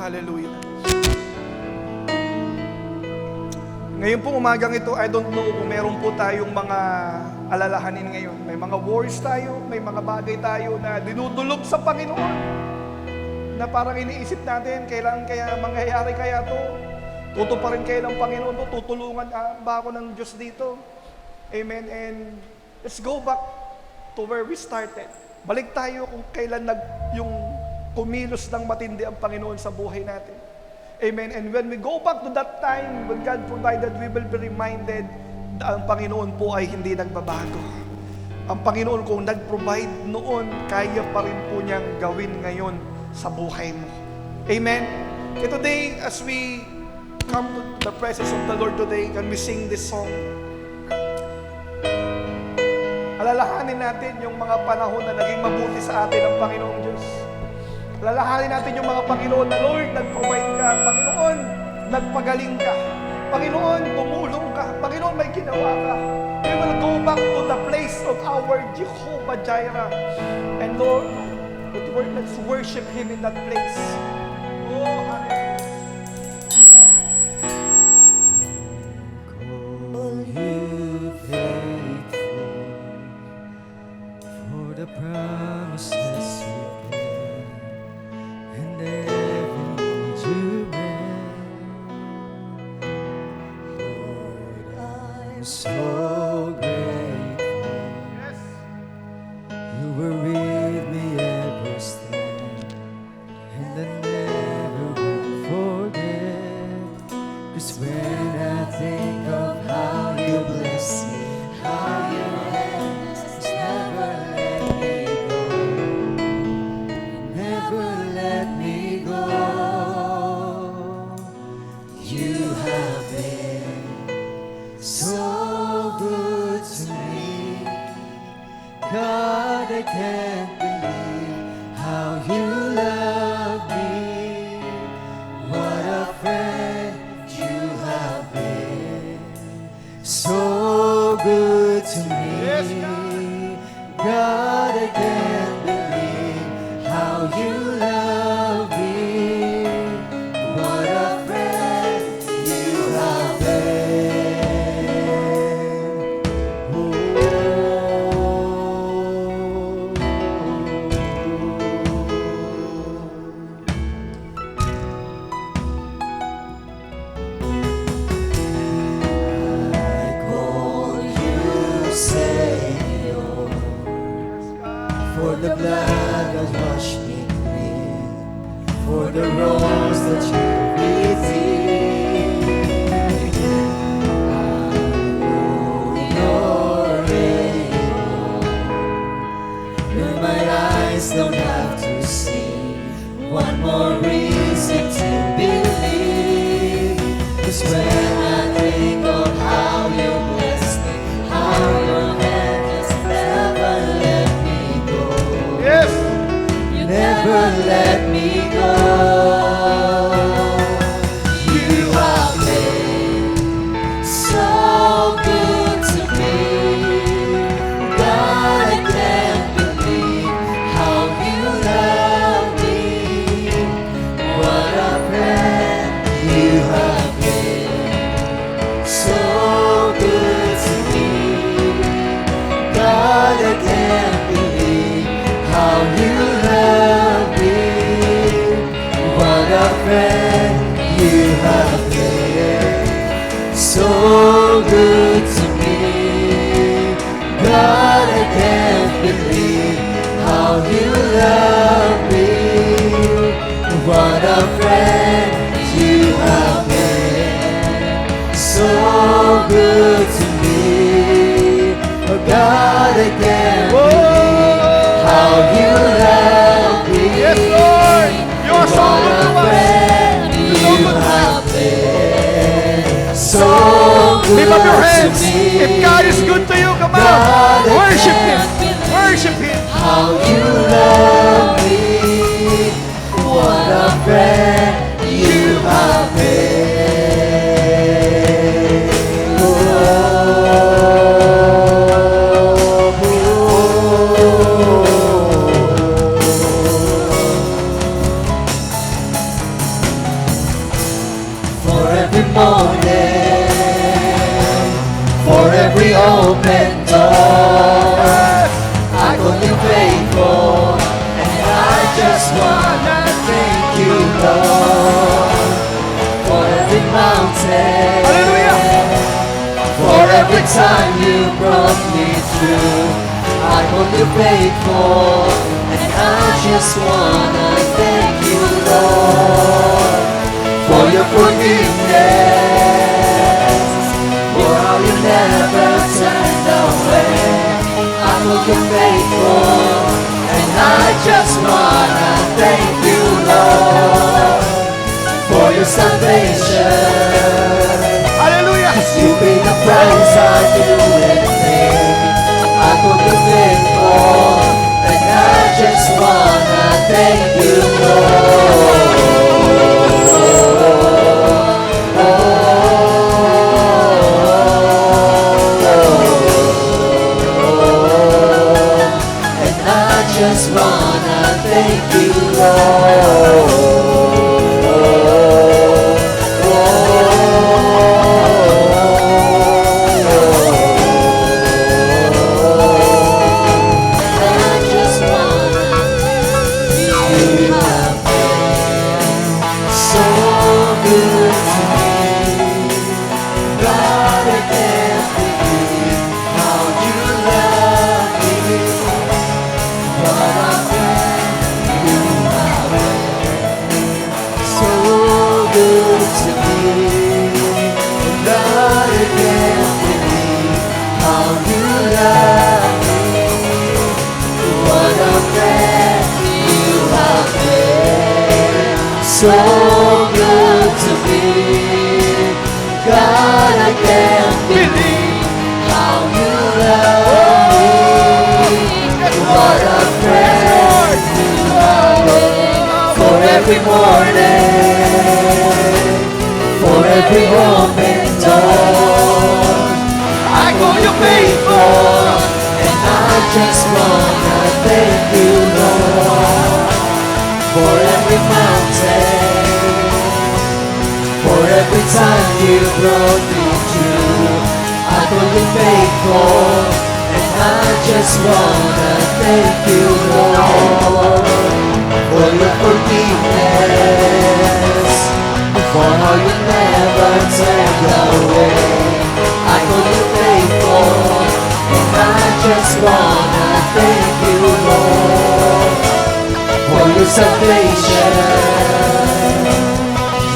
Hallelujah. Ngayon po umagang ito, I don't know kung meron po tayong mga alalahanin ngayon. May mga worries tayo, may mga bagay tayo na dinudulog sa Panginoon. Na parang iniisip natin, kailan kaya mangyayari kaya to? Tutuparin kaya ng Panginoon to? Tutulungan ba ako ng Diyos dito? Amen. And let's go back to where we started. Balik tayo kung kailan yung kumilos ng matindi ang Panginoon sa buhay natin. Amen. And when we go back to that time when God provided, we will be reminded na ang Panginoon po ay hindi nagbabago. Ang Panginoon kung nag-provide noon, kaya pa rin po niyang gawin ngayon sa buhay mo. Amen. And today, as we come to the presence of the Lord today, can we sing this song? Alalahanin natin yung mga panahon na naging mabuti sa atin ng Panginoong Diyos. Lalahanin natin yung mga Panginoon na, Lord, nag-provide ka. Panginoon, nagpagaling ka. Panginoon, tumulong ka. Panginoon, may ginawa ka. We will go back to the place of our Jehovah Jireh. And Lord, let's worship Him in that place. Oh, hallelujah. Call you faithful for the promises you gave, and every need you met. Lord, I'm so grateful. Yes. You were with me every step, and I never will forget. 'Cause when I think of how you bless me, how your hands never let me go, never let me go. You have been so good to me. God, I can't believe how you love me. What a friend you have been. So good to me. Yes, God, I can't believe how you love me. What a friend you have been. I call you Savior, for the blood that washed me clean, for the wrongs that you redeemed. I know you're able, and my eyes don't have to see. One more reason to believe. 'Cause when I think of how you bless me, how your hand has never let me go, Yes. you never let me go. You have been so good to me. God, I can't believe how you love me. What a friend you have been. So good to me. God, I can't believe how you love me. morning, for every open door. I call you faithful, and I just wanna thank you, Lord, for every mountain, Hallelujah! for every time you brought me through. I call you faithful, and I just wanna thank you, Lord, for your forgiveness, for how you never turned away. I call you faithful, and I just wanna thank you, Lord, for your salvation. Hallelujah! You paid the price I couldn't pay. I could be faithful, and I just wanna thank you, Lord. And I just wanna thank you, Lord. So good to me, God, I can't believe how you love me. What a friend you are, for every morning, for every open door. I call you faithful, and I just wanna thank you, Lord, for every mountain, for every time you brought me through. I call you faithful, and I just wanna thank you, Lord, for your forgiveness, for how you never turned away. I call you faithful, and I just wanna thank you, Lord, for your salvation.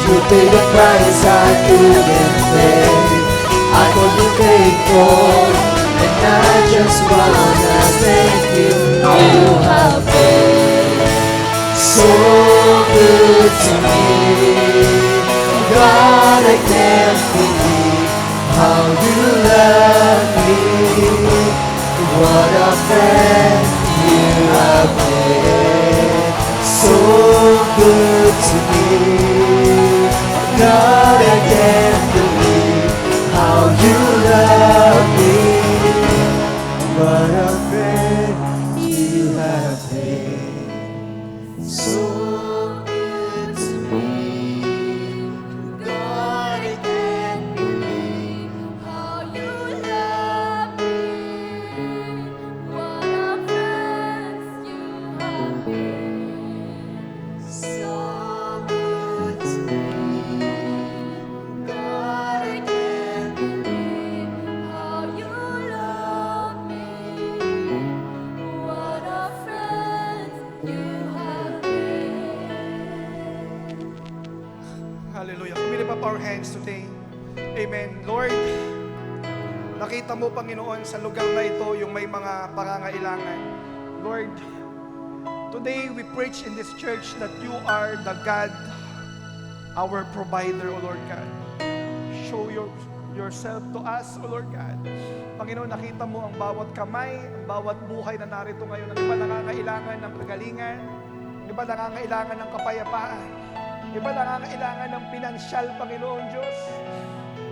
You paid the price I couldn't pay. I call you faithful, and I just wanna thank you. You have been so good to me, God, I can't believe how you love me. What a friend you have been, so good to me, God, I can't believe how you love me. What a friend you have been, so good to me, God, I can't believe how you love me. What a friend you have been, so good to me, God, I can't believe how you love me. What a friend you have been. Hallelujah. Can we lift up our hands today? Amen. Lord, nakita mo, Panginoon, sa lugar na ito yung may mga pangangailangan. Lord, today we preach in this church that you are the God, our provider, O Lord God. Show yourself to us, O Lord God. Panginoon, nakita mo ang bawat kamay, ang bawat buhay na narito ngayon. Ang iba nangangailangan ng kagalingan, ang iba nangangailangan ng kapayapaan, ang iba nangangailangan ng pinansyal, Panginoon Diyos.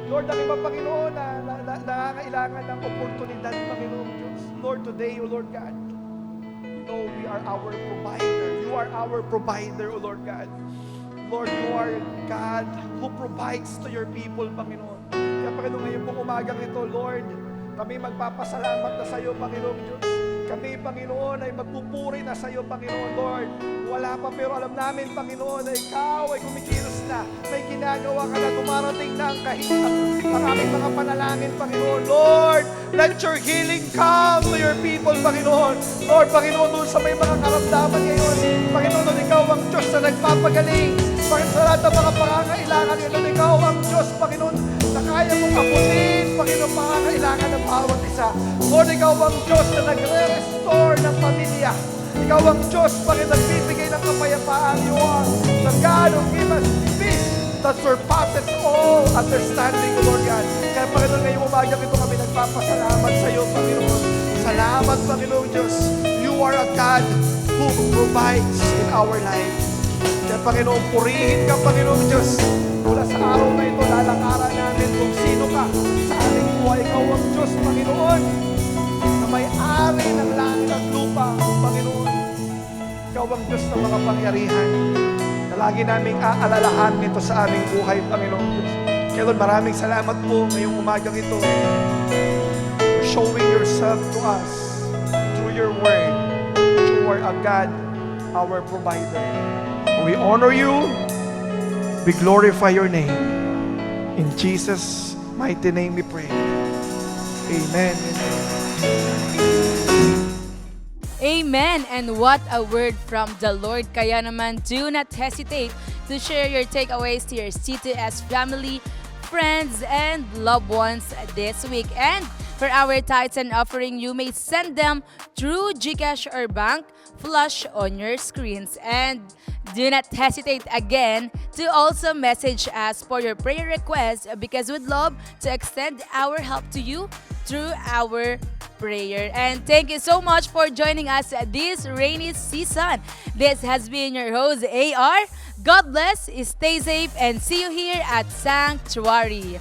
Lord, ang iba, Panginoon, nangangailangan ng oportunidad, Panginoon Diyos. Lord, today, O Lord God, you know we are our provider. You are our provider, O Lord God. Lord, you are God who provides to your people, Panginoon. Kaya Panginoon, ngayon pong umagang ito, Lord, kami magpapasalamat na sa iyo, Panginoon Diyos. Kami, Panginoon, ay magpupuri na sa iyo, Panginoon, Lord. Wala pa, pero alam namin, Panginoon, na ikaw ay kumikilos na. May ginagawa ka na, dumarating na ang kahit ang aming mga panalangin, Panginoon. Lord, let your healing come to your people, Panginoon. Lord, Panginoon, doon sa may mga karamdaman ngayon, Panginoon, ikaw ang Diyos na nagpapagaling. Panginoon, sa lahat ng mga pangangailangan ngayon, ikaw ang Diyos, Panginoon, na kaya mong abutin, Panginoon, pangangailangan ng bawat isa. Lord, ikaw ang Diyos na nagre-restore ng pamilya. Ikaw ang Diyos, Panginoon, nagbibigay ng kapayapaan. You are the God who gives us peace that surpasses all understanding, Lord God. Kaya, Panginoon, ngayong umagang ito kami nagpapasalamat sa iyo, Panginoon. Salamat, Panginoon Diyos. You are a God who provides in our life. Kaya, Panginoon, purihin ka, Panginoon Diyos. Mula sa araw na ito, lalakaran namin kung sino ka sa aming buhay. Ikaw ang Diyos, Panginoon, na may-ari ng langit at lupa, Panginoon. Ikaw ang Diyos ng mga pangyarihan na lagi naming aalalahan nito sa aming buhay, Panginoon Diyos. Kaya Lord, maraming salamat po ngayong umagang ito for showing yourself to us through your word. You are a God, our provider. We honor you. We glorify your name. In Jesus' mighty name we pray. Amen. Amen. And what a word from the Lord. Kaya naman, do not hesitate to share your takeaways to your C2S family, friends, and loved ones this week. And for our tithes and offering, you may send them through GCash or bank flash on your screens. And do not hesitate again to also message us for your prayer requests because we'd love to extend our help to you through our prayer. And thank you so much for joining us this rainy season. This has been your host, AR. God bless, stay safe, and see you here at Sanctuary.